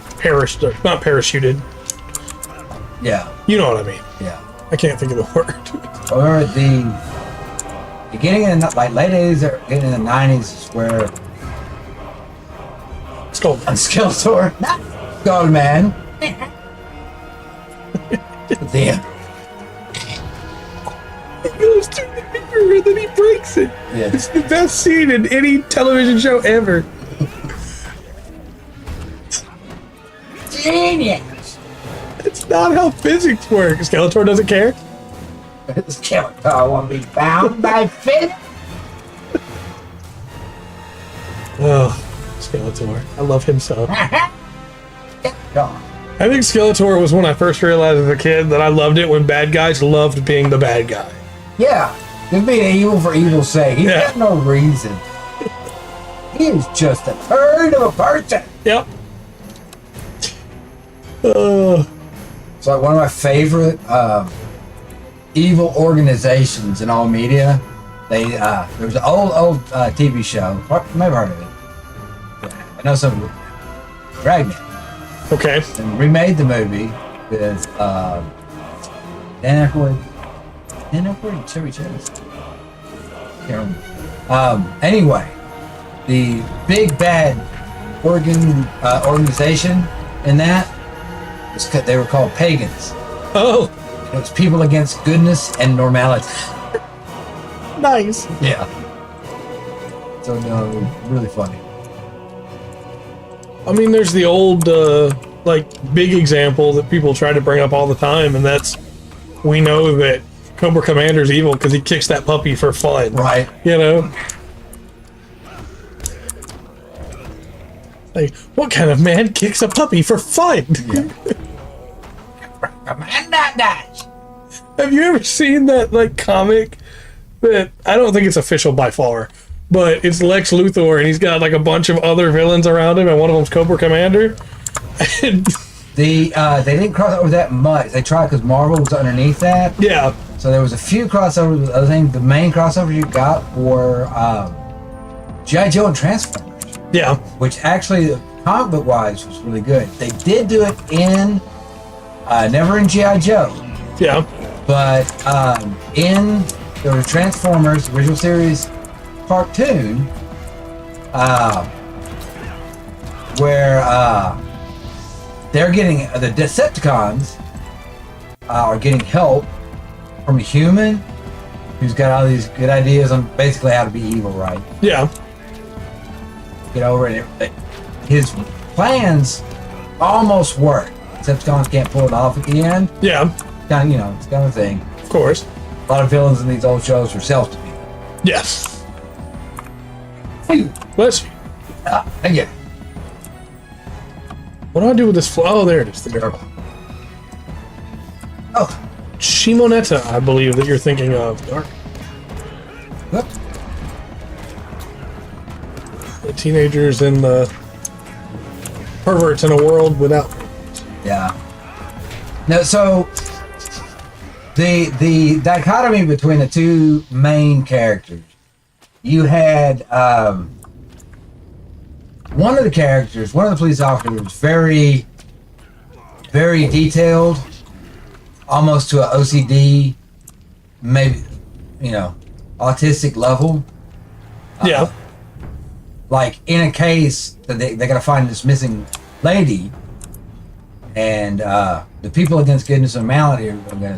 parachuted. Yeah. You know what I mean. Yeah. I can't think of the word. Or the beginning in like late 80s or getting in the 90s is where Skullman. Skeletor, not Skullman. Damn. He goes to the mirror and then he breaks it. Yeah. It's the best scene in any television show ever. Genius. It's not how physics work. Skeletor doesn't care. Skeletor will be bound by Finn. Oh, Skeletor. I love him so. Skeletor. I think Skeletor was when I first realized as a kid that I loved it when bad guys loved being the bad guy. Yeah, just being evil for evil's sake. He Yeah. has no reason. He is just a turd of a person. Yep. It's like one of my favorite evil organizations in all media. There was an old TV show. Never heard of it. I know some Dragnet. Okay. And remade the movie with Dan Aykroyd. Dan Aykroyd and Chevy Chase. Can't remember. Anyway, the big bad organization in that was they were called pagans. Oh, It was people against goodness and normality. nice. Yeah. So no, really funny. I mean, there's the old, like, big example that people try to bring up all the time, and that's, we know that Cobra Commander's evil because he kicks that puppy for fun. Right. You know? Like, what kind of man kicks a puppy for fun? Yeah. Commander Dash. Have you ever seen that, like, comic that, I don't think it's official by far, but it's Lex Luthor, and he's got, like, a bunch of other villains around him, and one of them's Cobra Commander? And, They didn't cross over that much. They tried because Marvel was underneath that. yeah. So there was a few crossovers. I think the main crossovers you got were G.I. Joe and Transformers, Yeah. which actually, comic book wise, was really good. They did do it in, never in G.I. Joe, Yeah. but there was Transformers, original series cartoon, where they're getting, the Decepticons are getting help from a human who's got all these good ideas on basically how to be evil, right? Yeah. Get over it. His plans almost work. Decepticons can't pull it off at the end. Yeah. Kind of, it's kind of a thing. Of course. A lot of villains in these old shows were self-defeating. Yes. Bless you. Again. What do I do with this Oh, there it is. The barrel. Oh. Shimoneta, I believe that you're thinking of. Dark. Whoop. The teenagers and the perverts in a world without. Yeah. No, so the dichotomy between the two main characters, you had one of the police officers was very, very detailed, almost to an OCD, maybe, autistic level. Yeah. Like in a case that they gotta find this missing lady, and the people against goodness and malady are gonna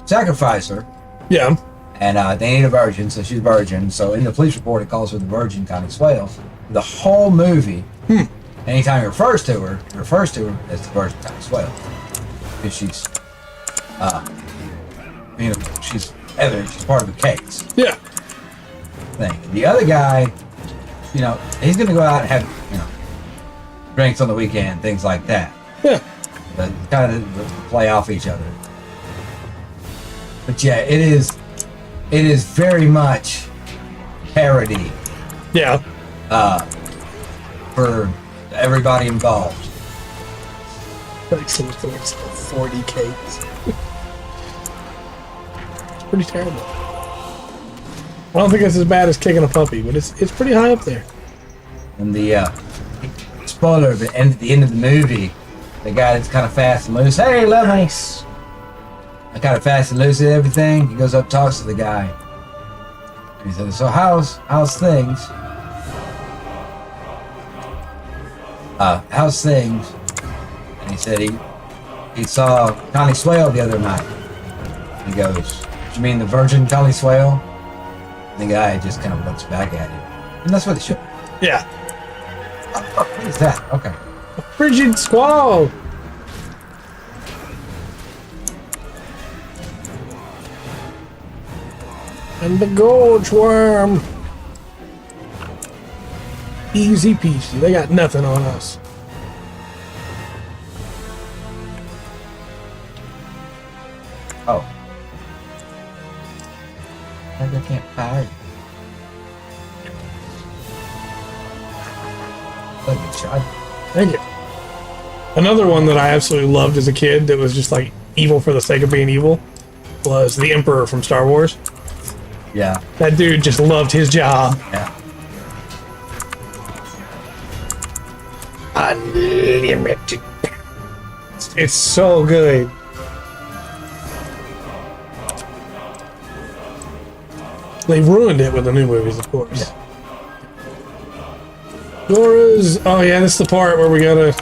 sacrifice her, Yeah. and they need a virgin, so she's a virgin. So in the police report, it calls her the Virgin Connie Swale. The whole movie, anytime he refers to her as the Virgin Connie Swale, because she's, she's evident, she's part of the case Yeah. thing. The other guy, he's gonna go out and have, drinks on the weekend, things like that. Yeah. But kind of play off each other. But yeah, it is very much parody Yeah. for everybody involved. Like some 40 cakes. It's pretty terrible. I don't think it's as bad as kicking a puppy, but it's pretty high up there. And the spoiler, but at the end of the movie, the guy that's kind of fast and loose. Hey, love me. I kind of fast and loose and everything. He goes up, talks to the guy. And he says, "So how's things? How's things?" And he said he saw Connie Swale the other night. He goes, "You mean the Virgin Connie Swale?" And the guy just kind of looks back at him, and that's what they should. Yeah. Oh, what is that? Okay. Frigid squall. And the gorge worm. Easy peasy. They got nothing on us. Oh. I can't fire. Good shot. Thank you. Another one that I absolutely loved as a kid that was just like evil for the sake of being evil was the Emperor from Star Wars. Yeah. That dude just loved his job. Yeah. Unlimited. It's so good. They ruined it with the new movies, of course. Yeah. Dora's. Oh yeah, this is the part where we gotta.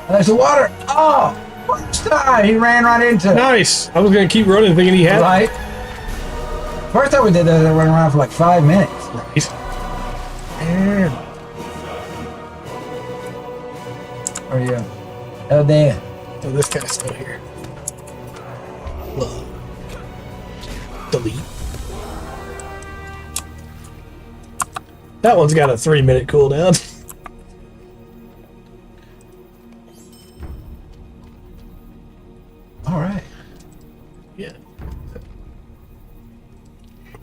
There's the water. Oh, first time he ran right into it. Nice. I was gonna keep running, thinking he had. Right. First time we did that, I ran around for like 5 minutes. Right. Where are you? Oh, damn. Oh, this guy's still here. Love. Delete. That one's got a 3-minute cooldown. All right. Yeah.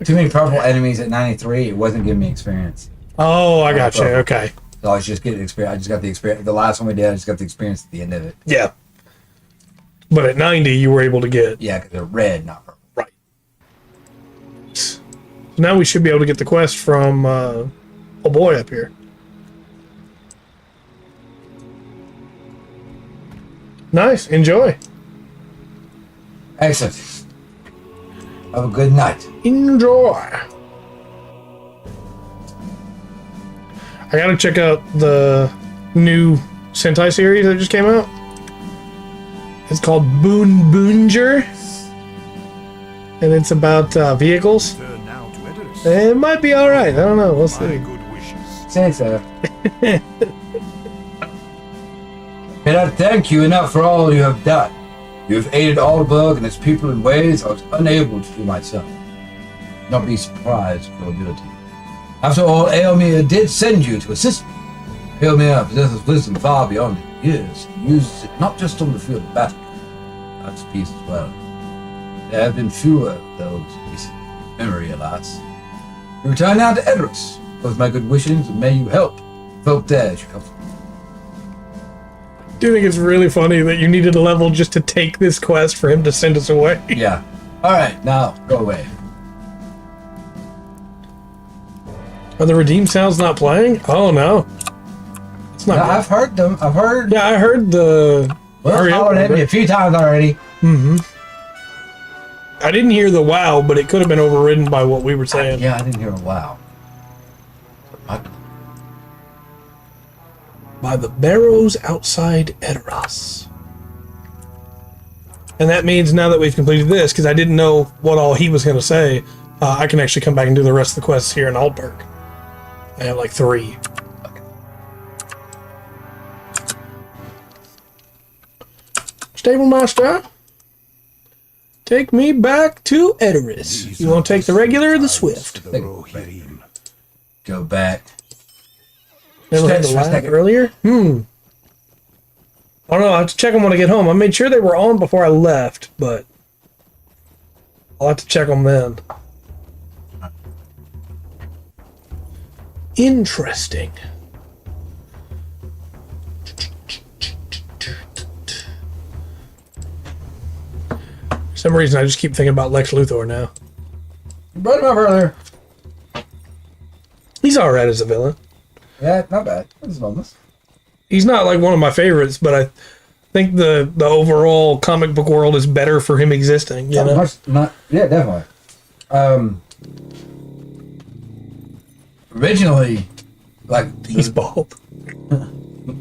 Too many purple enemies at 93. It wasn't giving me experience. Oh, I got you. Okay. So I was just getting experience. I just got the experience. The last one we did, I just got the experience at the end of it. Yeah. But at 90, you were able to get. Yeah, because they're red, not purple. Right. So now we should be able to get the quest from oh boy up here. Nice. Enjoy. Excellent. Have a good night. Enjoy. I gotta check out the new Sentai series that just came out. It's called Boonger. And it's about vehicles. Turn now to Edoras. It might be alright. I don't know. We'll My see. good wishes. Say so. Cannot thank you enough for all you have done. You have aided Alberg and its people in ways I was unable to do myself. Not be surprised for your ability. After all, Aelmir did send you to assist me. Aelmir possesses wisdom far beyond years. He uses it not just on the field of battle, that's peace as well. There have been fewer of those recent memory, alas. You return now to Edoras. With my good wishes, and may you help folk there as you come. Do you think it's really funny that you needed a level just to take this quest for him to send us away? Yeah. All right, now go away. Are the redeem sounds not playing? Oh no. It's not No, good. I've heard them. I've heard. Yeah, I heard the Well, hurry up hollered at me number. a few times already. I didn't hear the wow, but it could have been overridden by what we were saying. Yeah, I didn't hear a wow. By the barrows outside Edoras. And that means now that we've completed this, because I didn't know what all he was going to say, I can actually come back and do the rest of the quests here in Altberg. I have like 3. Stable Master, take me back to Edoras. You want to take the regular or the swift? To the Rohirrim. Go back. Never had the Stretch for a live second. earlier? I don't know. I have to check them when I get home. I made sure they were on before I left, but I'll have to check them then. Interesting. For some reason, I just keep thinking about Lex Luthor now. You brought him up earlier. He's alright as a villain. Yeah, not bad. This is bonus. He's not like one of my favorites, but I think the overall comic book world is better for him existing. You know? Yeah, definitely. Originally, like He's bald.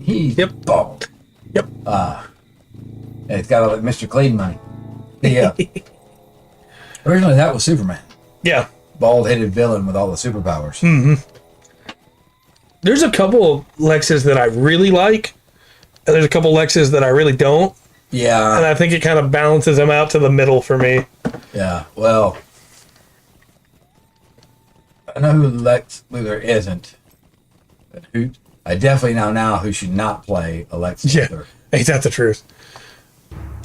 he's Yep. bald. Yep. And it's got all that Mr. Clean money. Yeah. Originally, that was Superman. Yeah. Bald-headed villain with all the superpowers. There's a couple of Lexes that I really like, and there's a couple Lexes that I really don't, and Yeah. I think it kind of balances them out to the middle for me. Yeah. Well, I know who Lex Luthor isn't. But who I definitely know now who should not play a Lex Luthor. Ain't that the truth?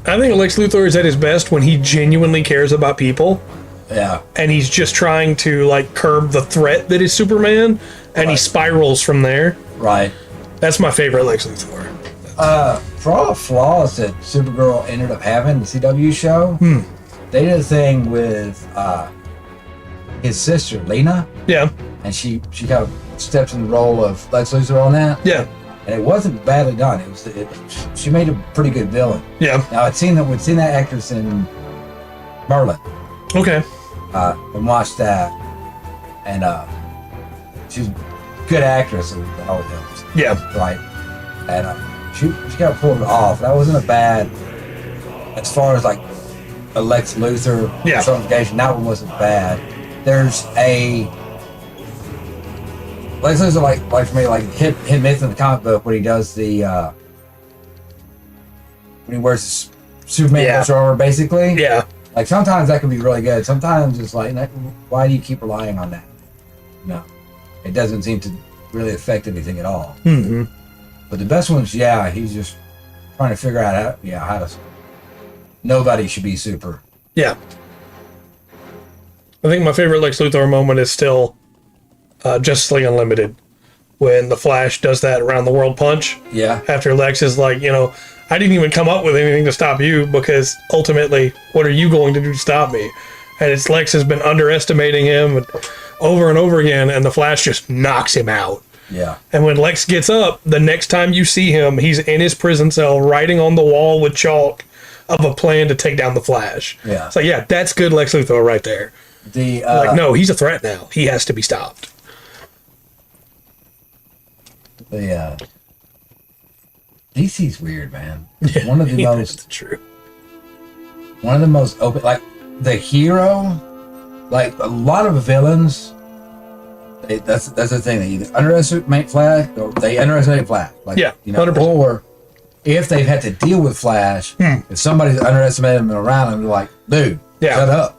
I think Lex Luthor is at his best when he genuinely cares about people. Yeah. And he's just trying to like curb the threat that is Superman, and he spirals from there. Right. That's my favorite Lex Luthor. For all the flaws that Supergirl ended up having, the CW show, they did a thing with his sister Lena, Yeah. and she kind of steps in the role of Lex Luthor on that. Yeah. And it wasn't badly done. She made a pretty good villain. Yeah. Now we'd seen that actress in Merlin. Okay. And watched that, and she's a good actress, and that always helps. Yeah. Right. And she kind of pulled it off. That wasn't a bad, as far as like a Lex Luthor personification. That one wasn't bad. There's a Lex Luthor like for me like hit myth in the comic book when he does the when he wears the Superman armor basically. Yeah. Like sometimes that can be really good. Sometimes it's like, why do you keep relying on that? No, it doesn't seem to really affect anything at all. Mm-hmm. But the best ones, he's just trying to figure out how to. Nobody should be super. Yeah. I think my favorite Lex Luthor moment is still Justice League Unlimited, when the Flash does that around the world punch. Yeah. After Lex is like, I didn't even come up with anything to stop you, because ultimately, what are you going to do to stop me? And it's Lex has been underestimating him over and over again, and the Flash just knocks him out. Yeah. And when Lex gets up, the next time you see him, he's in his prison cell writing on the wall with chalk of a plan to take down the Flash. Yeah. So yeah, that's good Lex Luthor right there. No, he's a threat now. He has to be stopped. DC's weird, man. Yeah, One of the that's true. One of the most open, like the hero, like a lot of villains. That's the thing. They either underestimate Flash or they underestimate Flash. Like, 100%. Or if they've had to deal with Flash, if somebody's underestimated him around them, they're like, dude, shut up.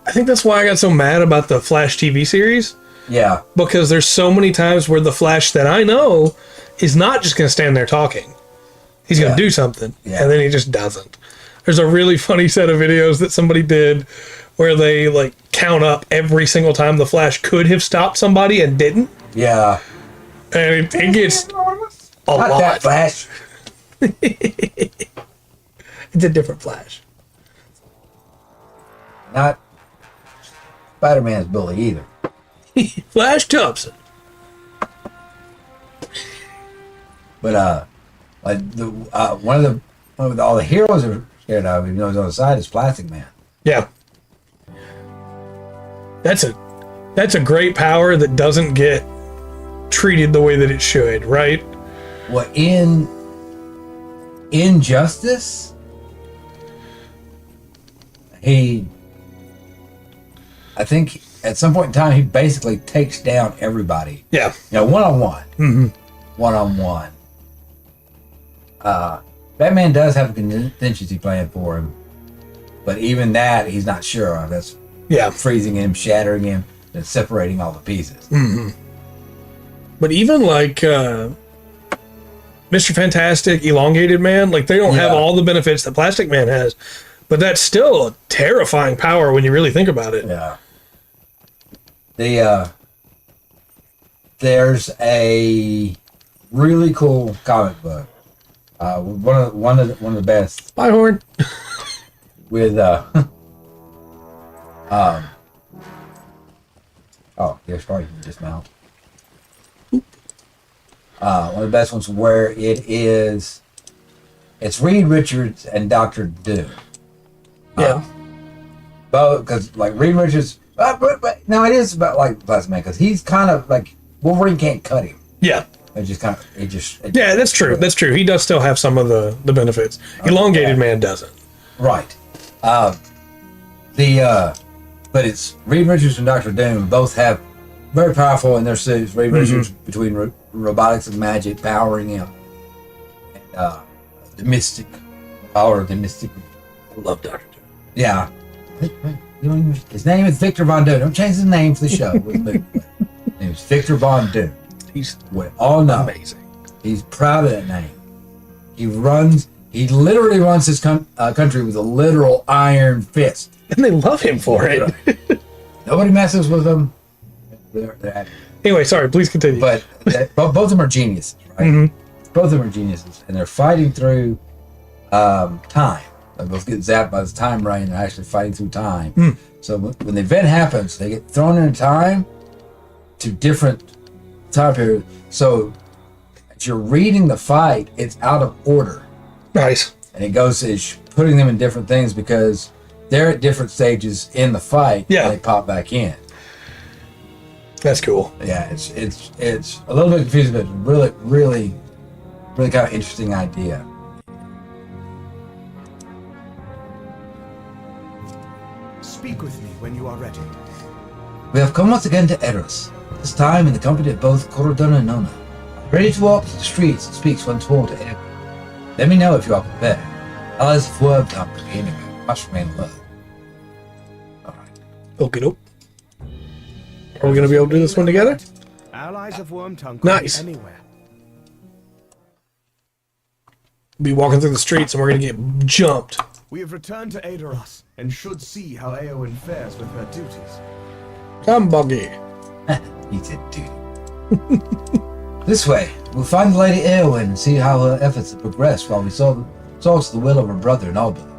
I think that's why I got so mad about the Flash TV series. Yeah. Because there's so many times where the Flash that I know is not just going to stand there talking. He's going to do something, and then he just doesn't. There's a really funny set of videos that somebody did where they like count up every single time the Flash could have stopped somebody and didn't. Yeah. And it gets a Not lot. that Flash. It's a different Flash. Not Spider-Man's bully either. Flash Thompson. But like one of all the heroes are scared of, even though he's on the side, is Plastic Man. Yeah. That's a great power that doesn't get treated the way that it should, right? Well, in Injustice, I think at some point in time, he basically takes down everybody. Yeah. One-on-one. Mm-hmm. One-on-one. Batman does have a contingency plan for him, but even that, he's not sure of. That's freezing him, shattering him, and separating all the pieces. Mm-hmm. But even like Mr. Fantastic, Elongated Man, like they don't have all the benefits that Plastic Man has, but that's still a terrifying power when you really think about it. Yeah. There's a really cool comic book. One of the best. Bye, Horn. With sorry, dismount. One of the best ones where it's Reed Richards and Dr. Doom. Both, because like Reed Richards, but no, it is about like Plastic Man, because he's kind of like Wolverine can't cut him. Yeah. Yeah, that's true. That's true. He does still have some of the benefits. Elongated Man doesn't. Right. But it's Reed Richards and Dr. Doom both have very powerful in their suits. Reed Richards between robotics and magic powering him, and the mystic power of the mystic. I love Dr. Doom. Yeah. His name is Victor Von Doom. Don't change his name for the show. His name is Victor Von Doom. He's We all know. amazing. He's proud of that name. He literally runs his country with a literal iron fist. And they love him for it. Nobody messes with him. They're Anyway, sorry, please continue. But both of them are geniuses, right? Mm-hmm. Both of them are geniuses. And they're fighting through time. They both get zapped by this time rain. They're actually fighting through time. Mm. So when the event happens, they get thrown in time to different time periods. So as you're reading the fight, it's out of order. Nice. And it's putting them in different things because they're at different stages in the fight. Yeah. And they pop back in. That's cool. Yeah, it's a little bit confusing, but really kind of interesting idea. Speak with me when you are ready. We have come once again to Eros, this time in the company of both Korodon and Nona. Ready to walk the streets and speak once more to everyone. Let me know if you are prepared. Allies of Worm Tongue could be anywhere, must remain alert. Alright. Okay, dope. Are we going to be able to do this one together? Allies of Wormtongue could Nice. be anywhere. Be walking through the streets and we're going to get jumped. We have returned to Aedoros and should see how Eowyn fares with her duties. Come, Buggy. He said, dude. This way, we'll find the Lady Eowyn and see how her efforts have progressed while we solve the will of her brother in Albany.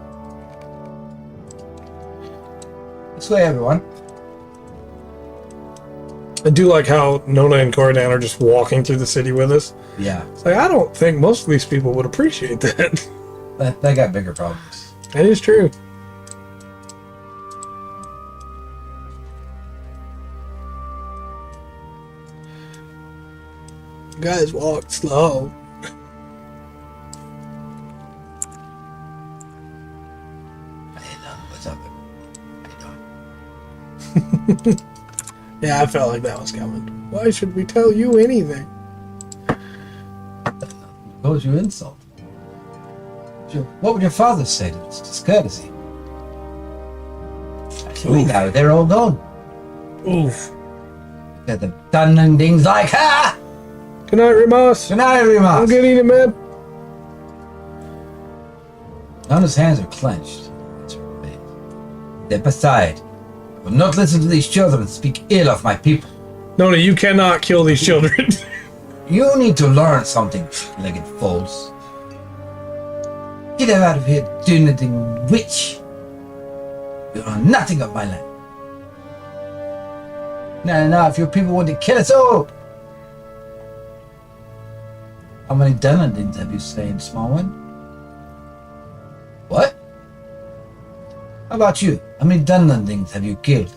This way, everyone. I do like how Nona and Corridan are just walking through the city with us. Yeah, It's like, I don't think most of these people would appreciate that. they got bigger problems. That is true. Guys, walk slow. Hey, what's up? How you doing? Yeah, I felt like that was coming. Why should we tell you anything? Told you insult. What would your father say to this discourtesy? Actually, now they're all gone. Oof. They're the done and things like, ha! Good night, Remus. Good night, I'm everyone. getting it, man. Nona's hands are clenched. Step aside. I will not listen to these children speak ill of my people. Nona, you cannot kill these children. You need to learn something, legged fools. Get out of here, do-nothing witch. You know nothing of my land. Now, if your people want to kill us all. How many Dunedins have you slain, small one? What? How about you? How many Dunedins have you killed?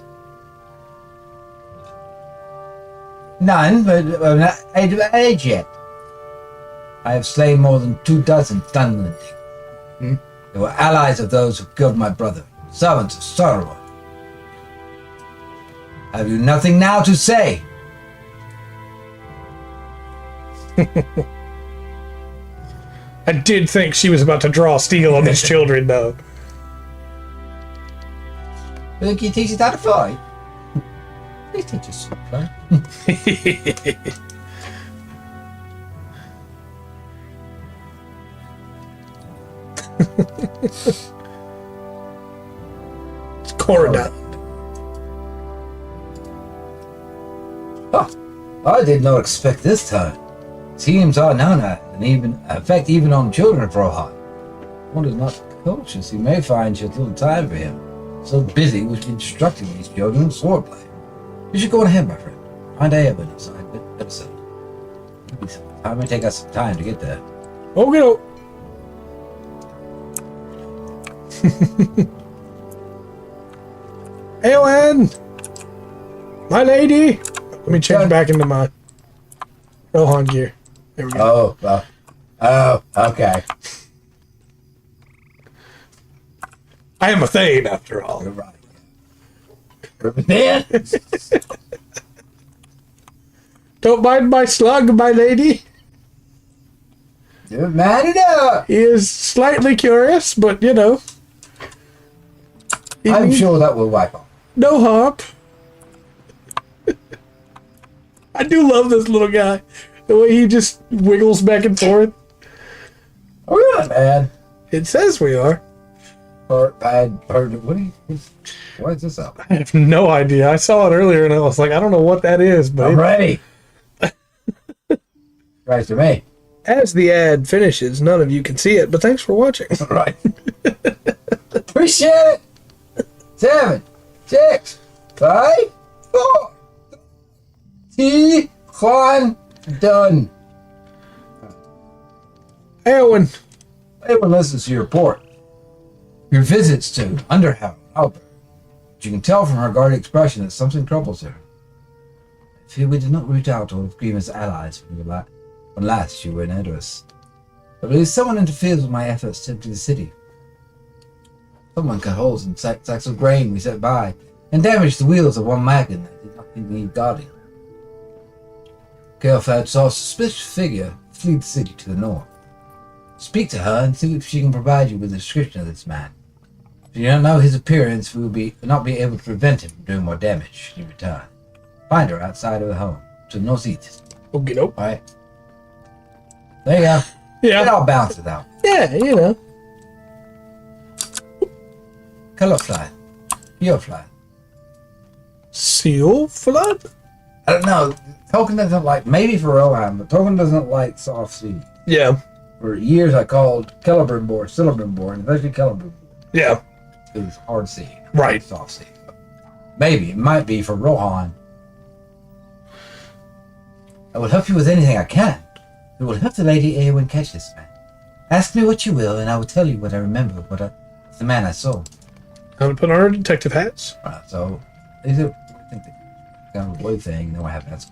None, but I'm not age yet. I have slain more than 24 Dunedins. They were allies of those who killed my brother, servants of Sorrow. Have you nothing now to say? I did think she was about to draw steel on these children, though. Will you teach us how to fight? Please teach us some fun. It's Corridon. Oh, I did not expect this time. Teams are Nona, and even on children for a while. One is not cautious. He may find just little time for him. So busy with instructing these children in swordplay. You should go ahead, my friend. Find Eowyn inside episode. It may take us some time to get there. Okay, no. Eowyn! My lady! Let me change back into my Rohan gear. There we go. Oh, okay. I am a Thane, after all. You're right. Man! Don't mind my slug, my lady. You're mad enough! He is slightly curious, but, you know. I'm sure that will wipe off. No hop. I do love this little guy. The way he just wiggles back and forth. We're not bad. It says we are. Or bad. Or what is this up? I have no idea. I saw it earlier and I was like, I don't know what that is, but I'm ready. Right to me. as the ad finishes, none of you can see it, but thanks for watching. Right. Appreciate it. 7, 6, 5, 4, 3, 1, done. Erwin. Everyone listens to your report. Your visits to Underhouse, Albert. But you can tell from her guarded expression that something troubles her. I fear we did not root out all of Grima's allies when last you were in Edoras. I believe someone interferes with my efforts to empty the city. Someone cut holes in sacks of grain we set by and damaged the wheels of one wagon that did not need guarding. Gelfad saw a suspicious figure flee the city to the north. Speak to her and see if she can provide you with a description of this man. If you don't know his appearance, we will not be able to prevent him from doing more damage should he return. Find her outside of the home, to the northeast. Okay, nope. Alright. There you go. Yeah. It all balances out. Yeah, you know. Color fly. Your fly. Seal flood? I don't know. Tolkien doesn't like, maybe for Rohan, but Tolkien doesn't like soft sea. Yeah. For years I called Celebrimbor, especially Celebrimbor. Yeah. It was hard sea. Right. Soft sea. Maybe. It might be for Rohan. I will help you with anything I can. It will help the Lady Eowyn catch this man. Ask me what you will, and I will tell you what I remember of the man I saw. Time to put on our detective hats. Right, so, I think they got a blue thing, then we have that.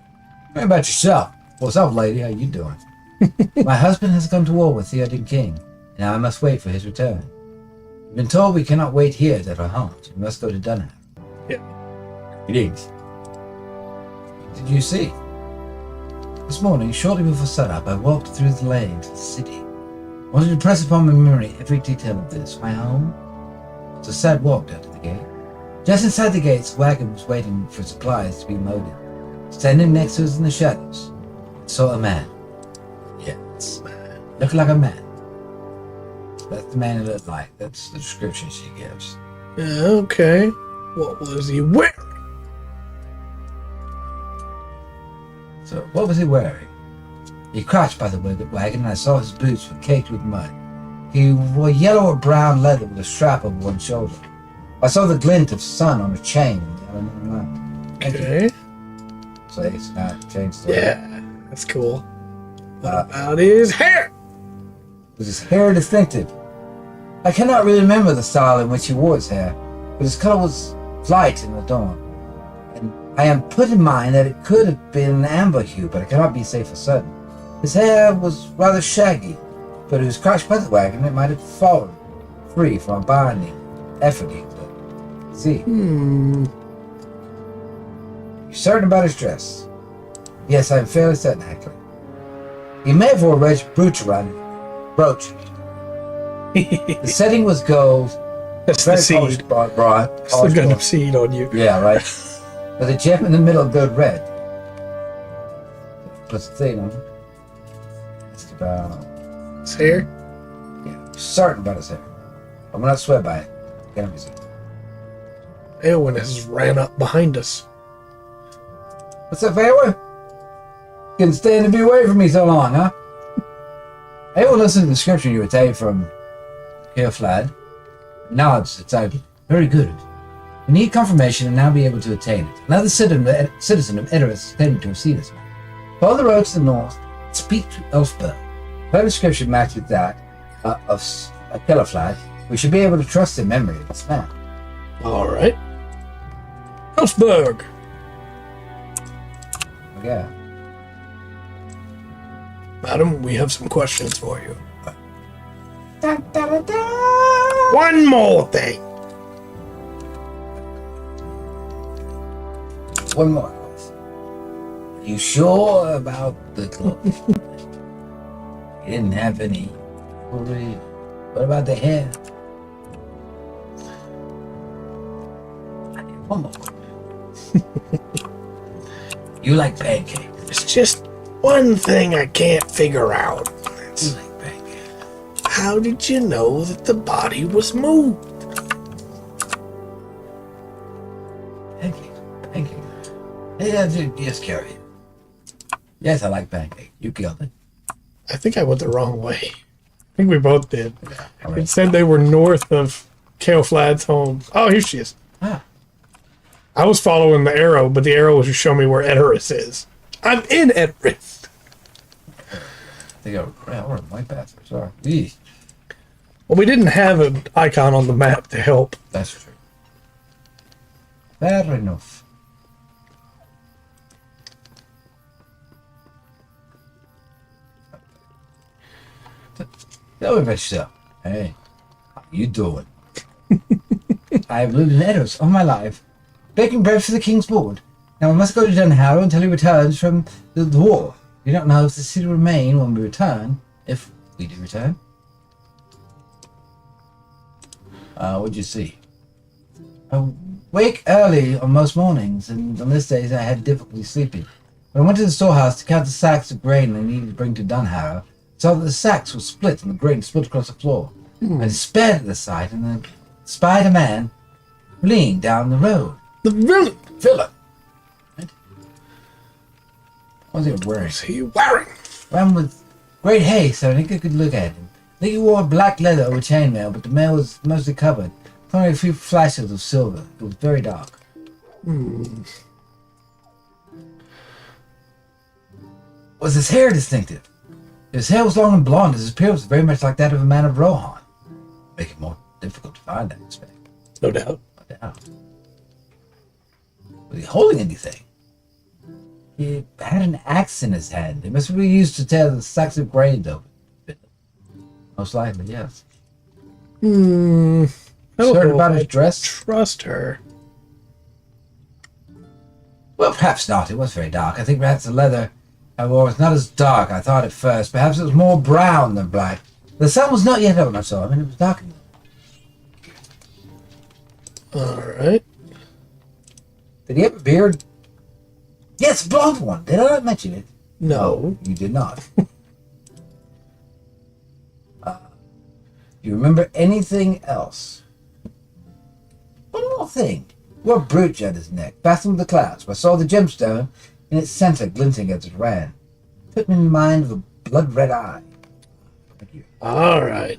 What about yourself? What's up, lady? How you doing? My husband has gone to war with the Theoden King. Now I must wait for his return. We've been told we cannot wait here at our homes. We must go to Dunham. Yeah. Greetings. Did you see? This morning, shortly before sunup, I walked through the lane to the city. I wanted to press upon my memory every detail of this. My home? It's a sad walk down to the gate. Just inside the gates, a wagon was waiting for supplies to be loaded. Standing next to us in the shadows, I saw a man. Yes, looked like a man. That's the man he looked like. That's the description she gives. Okay. What was he wearing? So, what was he wearing? He crouched by the wagon, and I saw his boots were caked with mud. He wore yellow or brown leather with a strap over one shoulder. I saw the glint of sun on a chain. Okay. So it's not changed. Story. Yeah, that's cool. What about his hair? Was his hair distinctive? I cannot really remember the style in which he wore his hair, but his color was light in the dawn. And I am put in mind that it could have been an amber hue, but I cannot be safe for certain. His hair was rather shaggy, but it was crushed by the wagon. It might have fallen free from a binding effort he could see. You're certain about his dress? Yes, I am fairly certain, actually. He may have worn a red brooch around it. Brooch. The setting was gold. That's the seed. Still got enough seed on you. Yeah, right. With a gem in the middle of good red. Puts the thing on it. It's about his hair? Yeah, certain about his hair. I'm not swear by it. Can't be certain. Eowyn has ran up behind us. What's up, Eowyn? Couldn't stand to be away from me so long, huh? Eowyn listened to the description you obtained from Keirflad. Nods excitedly. Very good. We need confirmation and now be able to attain it. Another citizen of Edoras is intending to receive this man. Follow the road to the north. Speak to Elfberg. Her description matches that of Keirflad. We should be able to trust the memory of this man. All right. Elfberg. Yeah. Madam, we have some questions for you. Da, da, da, da. One more thing. One more question. Are you sure about the clothes? You didn't have any. What about the hair? One more. You like pancakes. There's just one thing I can't figure out. You like pancakes. How did you know that the body was moved? Pancakes. Pancakes. Yeah, just carry it. Yes, I like pancakes. You killed it. I think I went the wrong way. I think we both did. All right. It said they were north of Kaoflad's home. Oh, here she is. Ah. I was following the arrow, but the arrow was just showing me where Edoras is. I'm in Edoras. They go, well, we're in my bathroom. Sorry. Eesh. Well, we didn't have an icon on the map to help. That's true. Fair enough. Tell me about yourself. Hey, how you doing? I've lived in Eros all my life, baking bread for the king's board. Now we must go to Dunharrow until he returns from the war. We don't know if the city will remain when we return, if we do return. What'd you see? I wake early on most mornings, and on this days I had difficulty sleeping. When I went to the storehouse to count the sacks of grain I needed to bring to Dunharrow, I saw that the sacks were split and the grain split across the floor. I despaired at the sight and then spied a man fleeing down the road. The villain. Villain! What was he wearing? What's he wearing? Ran with great haste so I think I could look at him. I think he wore black leather over chainmail, but the mail was mostly covered. Only a few flashes of silver. It was very dark. Was his hair distinctive? If his hair was long and blonde, his appearance was very much like that of a man of Rohan. Make it more difficult to find, I expect. No doubt. No doubt. Was he holding anything? He had an axe in his hand. It must be used to tear the sacks of grain open. Most likely, yes. I don't Certain know about if his I dress? trust her. Well, perhaps not. It was very dark. I think perhaps the leather I wore was not as dark I thought at first. Perhaps it was more brown than black. The sun was not yet up when I saw him, and it was dark. All right. Did he have a beard? Yes, a blonde one. Did I not mention it? No. You did not. Do you remember anything else? One more thing. What brooch at his neck, fastened with the clouds. I saw the gemstone in its center glinting as it ran. Put me in mind of a blood-red eye. Thank you. All right.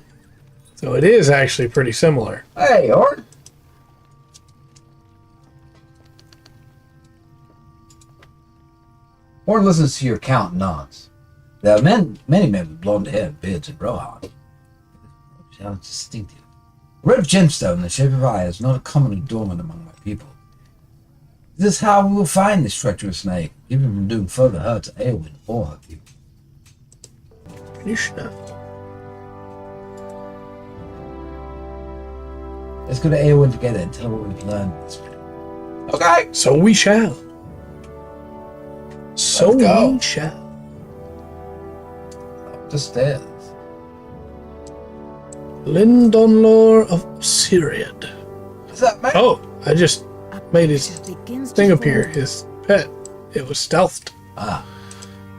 So it is actually pretty similar. Hey, Ord. Ord listens to your count and nods. There are many men with blonde hair and beards in Rohan. Sounds distinctive. Red gemstone in the shape of eye is not a common adornment among my people. This is how we will find this treacherous snake, keep him from doing further hurt to Eowyn or her people. You sure? Let's go to Eowyn together and tell her what we've learned this week. Okay. So we shall. So Let's go. we shall. Up the stairs. Lindonlor of Siriad. What's that, man? Oh, I just made his Begins to thing form. appear. His pet. It was stealthed. Ah.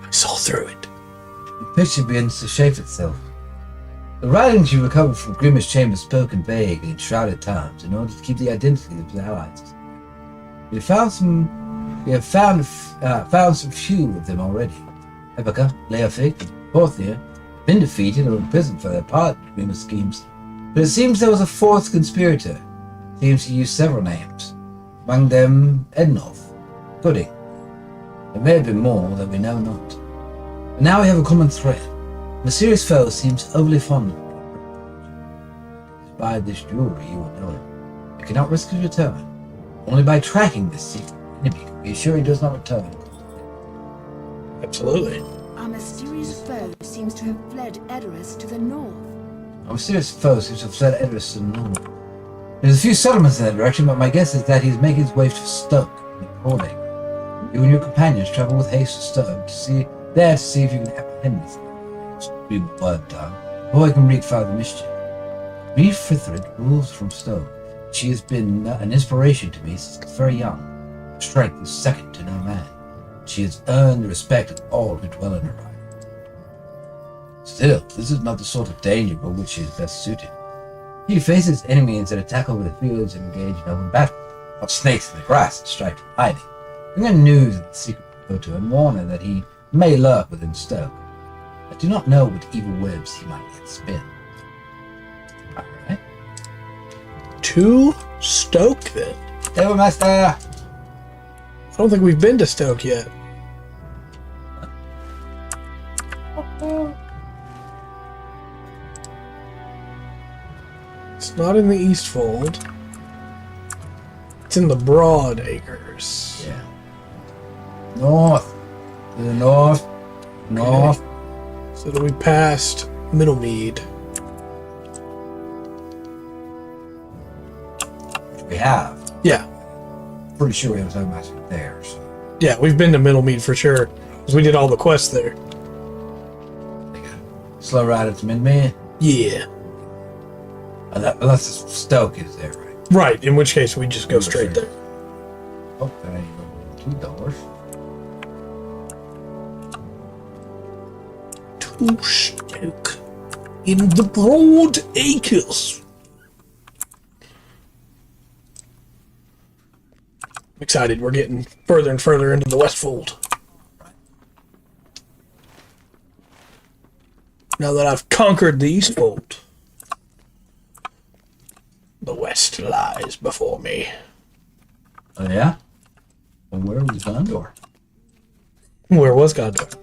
I saw through it. The picture begins to shape itself. The writings you recovered from Grima's chamber spoke in vague and shrouded terms in order to keep the identity of the allies. We have found some few of them already. Evoca, Leofig, and Porthia have been defeated or imprisoned for their part in Grima's schemes. But it seems there was a fourth conspirator. Seems to use several names. Among them, Ednorth, Gooding. There may have been more that we know not. But now we have a common thread. The mysterious foe seems overly fond of it. By this jewelry, you will know him. You cannot risk his return. Only by tracking this secret enemy can be sure he does not return. Absolutely. Our mysterious foe seems to have fled Edoras to the north. Our mysterious foe seems to have fled Edoras to the north. There's a few settlements in that direction, but my guess is that he's making his way to Stoke in Corning. You and your companions travel with haste to Stoke to see if you can apprehend this. Be blood dog, before I can wreak further mischief. Reed Frithrid rules from Stoke. She has been an inspiration to me since very young. Her strength is second to no man. She has earned the respect of all who dwell in her island. Still, this is not the sort of danger for which she is best suited. He faces enemies that attack over the fields and engage in open battle, not snakes in the grass and strike from hiding. Bring her news of the secret Lotro and warn her that he may lurk within Stoke. I do not know what evil webs he might yet spin. Alright. To Stoke, then. Hello, Master! I don't think we've been to Stoke yet. It's not in the Eastfold. It's in the Broad Acres. Yeah. North. To the north. North. So that we passed Middlemead. We have. Yeah. Pretty sure we have no master there, so. Yeah, we've been to Middlemead for sure. Because we did all the quests there. Slow ride up to Midman. Yeah. Unless Stoke is there, right? Right, in which case we just go straight there. Oh, there you go. 2 doors. To Stoke. In the Broad Acres. I'm excited. We're getting further and further into the Westfold. Now that I've conquered the Eastfold, the West lies before me. Oh, yeah? Well, where was Gondor? Where was Gondor?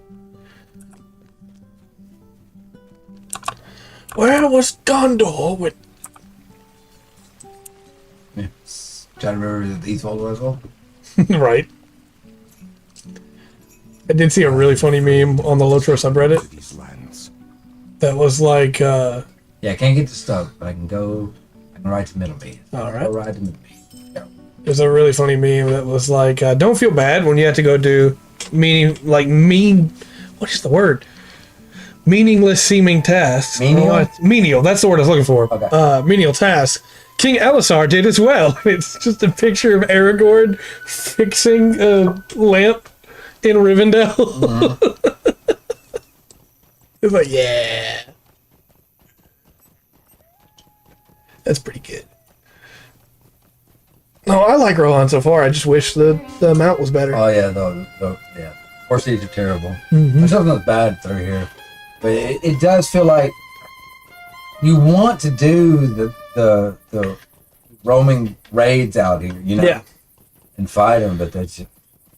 Where was Gondor when... Yeah. Trying to remember the Eastfold was well? Right. I did see a really funny meme on the Lotro subreddit These lands. that was like, Yeah, I can't get to Stoke, but I can ride to Middlemead. All right. I'll ride to Middlemead. Yeah. it was a really funny meme that was like, don't feel bad when you have to go do what is the word? Meaningless seeming tasks. Menial? Menial, that's the word I was looking for. Okay. Menial tasks. King Elisar did as well. It's just a picture of Aragorn fixing a lamp in Rivendell. Mm-hmm. It's like, yeah. That's pretty good. No, I like Rohan so far. I just wish the amount was better. Oh, yeah, yeah. Horse thieves are terrible. There's something that's bad through here. But it does feel like you want to do the roaming raids out here, you know? Yeah. And fight them, but that's just...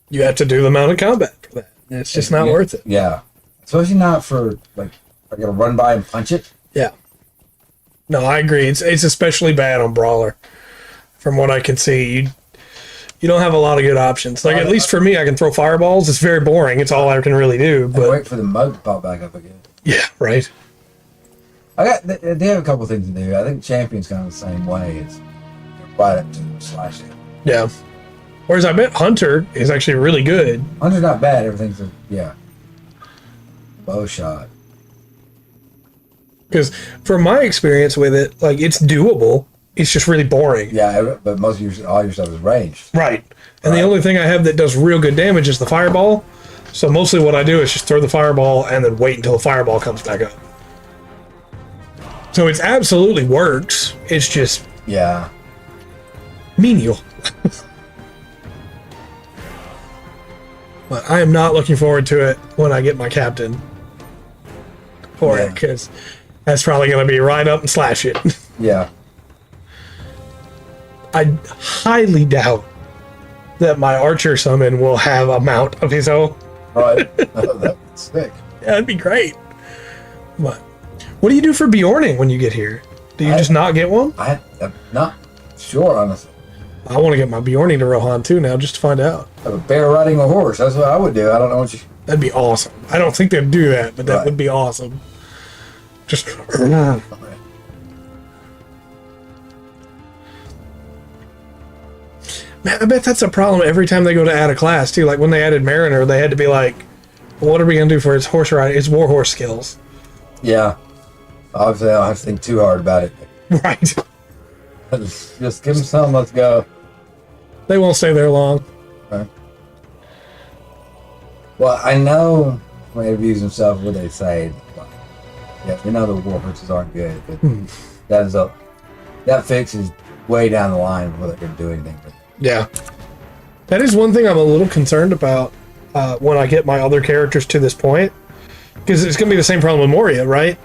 You have to do the mounted combat for that. It's just not worth it. Yeah. Especially not for, like, I gotta run by and punch it. Yeah. No, I agree. It's especially bad on Brawler. From what I can see, you don't have a lot of good options. Like, at least for me, I can throw fireballs. It's very boring. It's all I can really do. I But wait for the mug to pop back up again. yeah, right. They have a couple things to do. I think Champion's kind of the same way. It's right up to slash it. Yeah. Whereas I bet Hunter is actually really good. Hunter's not bad. Everything's bow shot. Because from my experience with it, like, it's doable. It's just really boring. Yeah, but most of all your stuff is ranged. Right. And the only thing I have that does real good damage is the fireball. So mostly what I do is just throw the fireball and then wait until the fireball comes back up. So it absolutely works. It's just Yeah. menial. But I am not looking forward to it when I get my captain for it, because that's probably going to be right up and slash it. Yeah. I highly doubt that my archer summon will have a mount of his own. Right. That's sick. Yeah, that'd be great. But what do you do for Bjorning when you get here? Do you just not get one? I'm not sure, honestly. I want to get my Bjorning to Rohan too now, just to find out. Have a bear riding a horse. That's what I would do. I don't know what you... That'd be awesome. I don't think they'd do that, but that Right. would be awesome. Just man, I bet that's a problem every time they go to add a class too. Like when they added Mariner, they had to be like, well, what are we gonna do for his horse riding, his warhorse skills? Yeah. Obviously, I don't have to think too hard about it. Right. Just give them some. Let's go. They won't stay there long. Right. Well, I know when they abuse themselves, what they say. But, yeah, we know the war horses aren't good, but that fix is way down the line before they can do anything with it. Yeah. That is one thing I'm a little concerned about when I get my other characters to this point. Because it's going to be the same problem with Moria, right?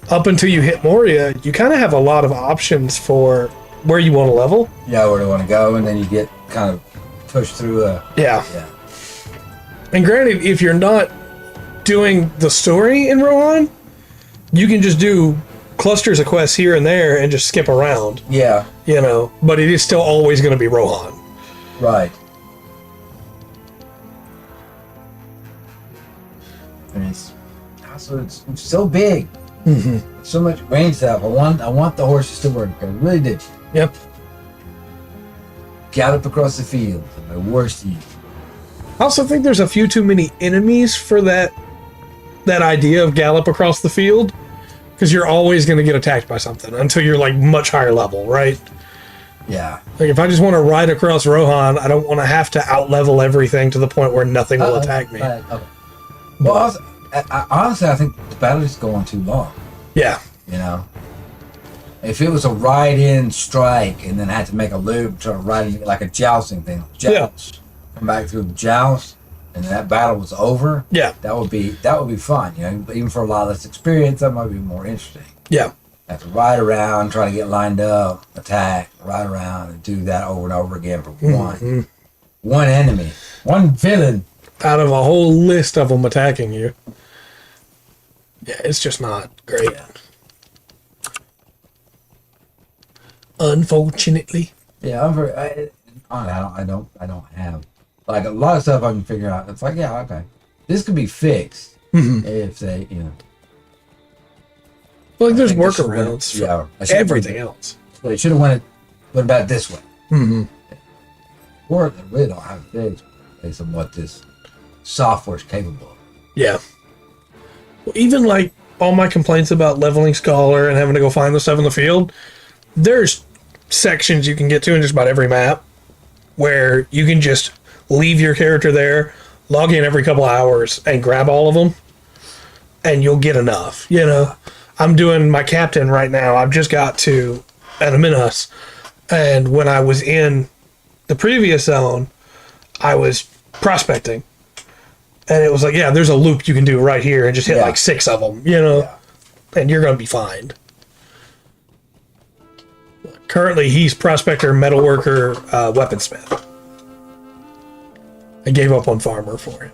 Up until you hit Moria, you kind of have a lot of options for where you want to level. Yeah, where do you want to go, and then you get kind of pushed through a... Yeah. Yeah. And granted, if you're not doing the story in Rohan, you can just do clusters of quests here and there and just skip around. Yeah. You know, but it is still always going to be Rohan. Right. And it's so big. Mm-hmm. So much range stuff. I want the horses to work. I really did. Yep. Gallop across the field. My worst use. I also think there's a few too many enemies for that idea of gallop across the field, because you're always going to get attacked by something until you're like much higher level, right? Yeah. Like if I just want to ride across Rohan, I don't want to have to outlevel everything to the point where nothing will attack me. Okay. Well, honestly, I think the battle is going too long. Yeah. You know, if it was a ride-in strike and then had to make a loop to ride in, like a jousting thing, joust, come back through the joust, and that battle was over. Yeah. That would be fun. You know, but even for a lot less experience, that might be more interesting. Yeah. Have to ride around, try to get lined up, attack, ride around, and do that over and over again for one enemy, one villain. Out of a whole list of them attacking you. Yeah, it's just not great. Yeah. Unfortunately. Yeah, I don't have like a lot of stuff I can figure out. It's like, yeah, okay, this could be fixed if they, you know. Well, like there's I think they workarounds should win- for everything else. But they should have went about it this way. Mm-hmm. Or they really don't have fixed based on what this software is capable of. Yeah. Well, even like all my complaints about leveling Scholar and having to go find the stuff in the field, there's sections you can get to in just about every map where you can just leave your character there, log in every couple hours, and grab all of them, and you'll get enough. You know, I'm doing my captain right now. I've just got to Anaminas, and when I was in the previous zone, I was prospecting. And it was like, yeah, there's a loop you can do right here and just hit like 6 of them, you know, and you're going to be fine. Currently, he's prospector, metalworker, weaponsmith. I gave up on farmer for it.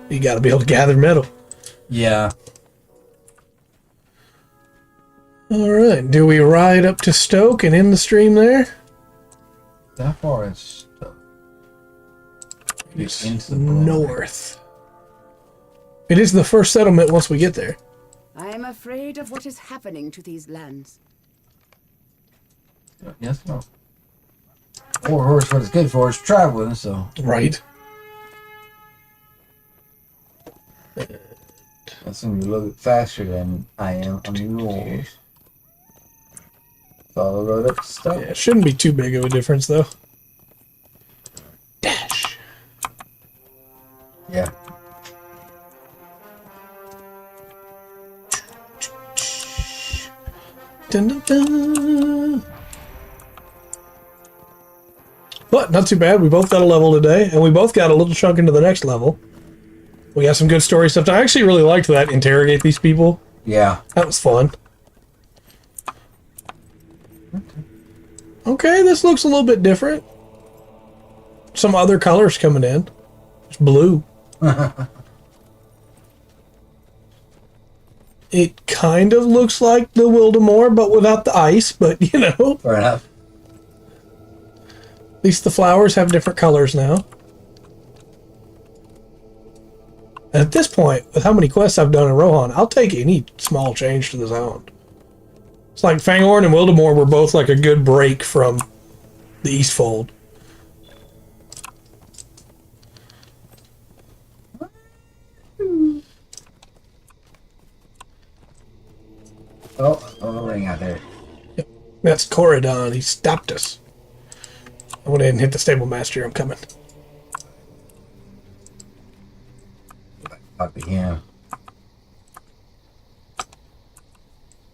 You got to be able to gather metal. Yeah. All right. Do we ride up to Stoke and end the stream there? That far is It's into the north. It is the first settlement once we get there. I am afraid of what is happening to these lands. Yes, no. Or horse, what it's good for is traveling, so. Right. That's going to be a little bit faster than I am on the rolls. Follow the road up to Stoke. Yeah, it shouldn't be too big of a difference, though. Dash. Yeah. Dun, dun, dun. But not too bad. We both got a level today, and we both got a little chunk into the next level. We got some good story stuff. I actually really liked that. Interrogate these people. Yeah. That was fun. Okay, this looks a little bit different. Some other colors coming in. It's blue. It kind of looks like the Wildemore, but without the ice, but you know. Fair enough. At least the flowers have different colors now. And at this point, with how many quests I've done in Rohan, I'll take any small change to the zone. It's like Fangorn and Wildemore were both like a good break from the Eastfold. Oh, ring out there. Yep. That's Corridon. He stopped us. I went ahead and hit the stable master. I'm coming. Might be him.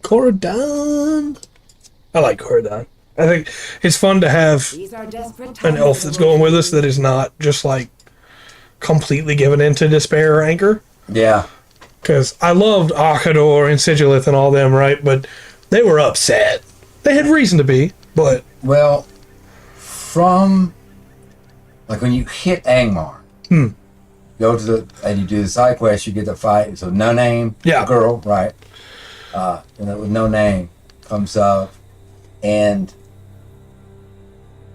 Corridon. I like Corridon. I think it's fun to have These are desperate an times, elf that's going with us that is not just like completely given into despair or anger. Yeah. Because I loved Akador and Sigilith and all them, right? But they were upset. They had reason to be, but... Well, from... Like, when you hit Angmar, go to the... And you do the side quest, you get the fight. So, no name, Yeah. girl, right? And with no name comes up. And...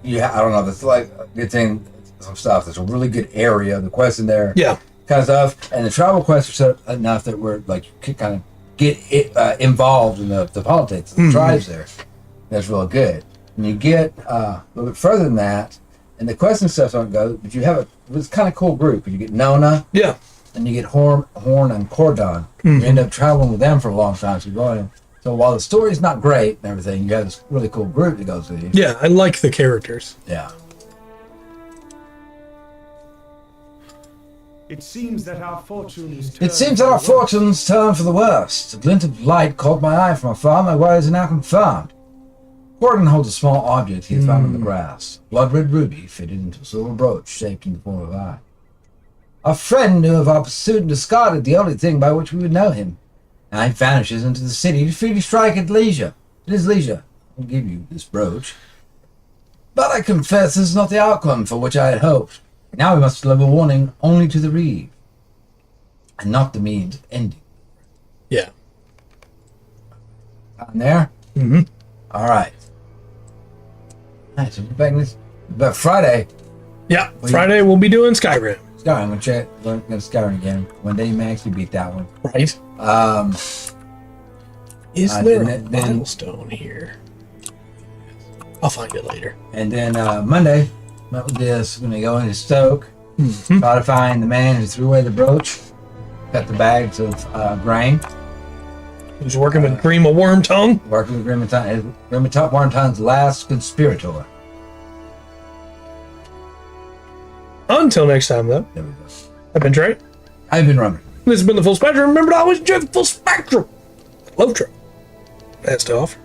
I don't know, that's like... It's in some stuff. There's a really good area. The quest in there. Yeah. Kind of stuff. And the travel quests are set enough that we're, like, you can kind of get involved in the politics of the tribes there. That's real good. And you get a little bit further than that, and the quest and stuff don't go, but you have it's kind of cool group. You get Nona, Yeah. and you get Horn and Cordon. You end up traveling with them for a long time. So while the story's not great and everything, you have this really cool group that goes with you. Yeah, I like the characters. Yeah. It seems that our fortune is It seems that our fortunes turn for the worst. A glint of light caught my eye from afar. My worries are now confirmed. Gordon holds a small object he has found in the grass. Blood-red ruby fitted into a silver brooch shaped in the form of an eye. Our friend knew of our pursuit and discarded the only thing by which we would know him. Now he vanishes into the city to freely strike at leisure. At his leisure. I'll give you this brooch. But I confess this is not the outcome for which I had hoped. Now we must deliver warning only to the Reeve, and not the means of ending. Yeah. On there? Mm-hmm. All right. Nice. So we're back this. But Friday, Yeah, Friday we'll be doing Skyrim. Skyrim. I'm gonna check. We're gonna Skyrim again. One day, Max, you beat that one. Right. Is Uh, there a then- milestone here? I'll find it later. And then Monday, met with this. We're gonna go into Stoke. Try to find the man who threw away the brooch. Got the bags of grain. Who's working with Grima Wormtongue? Working with Grimmitop Warrenton's last conspirator. Until next time, though, There we go. I've been Trey. I've been Roman. This has been the Full Spectrum. Remember to always enjoy the full spectrum. Lotro. That's to offer.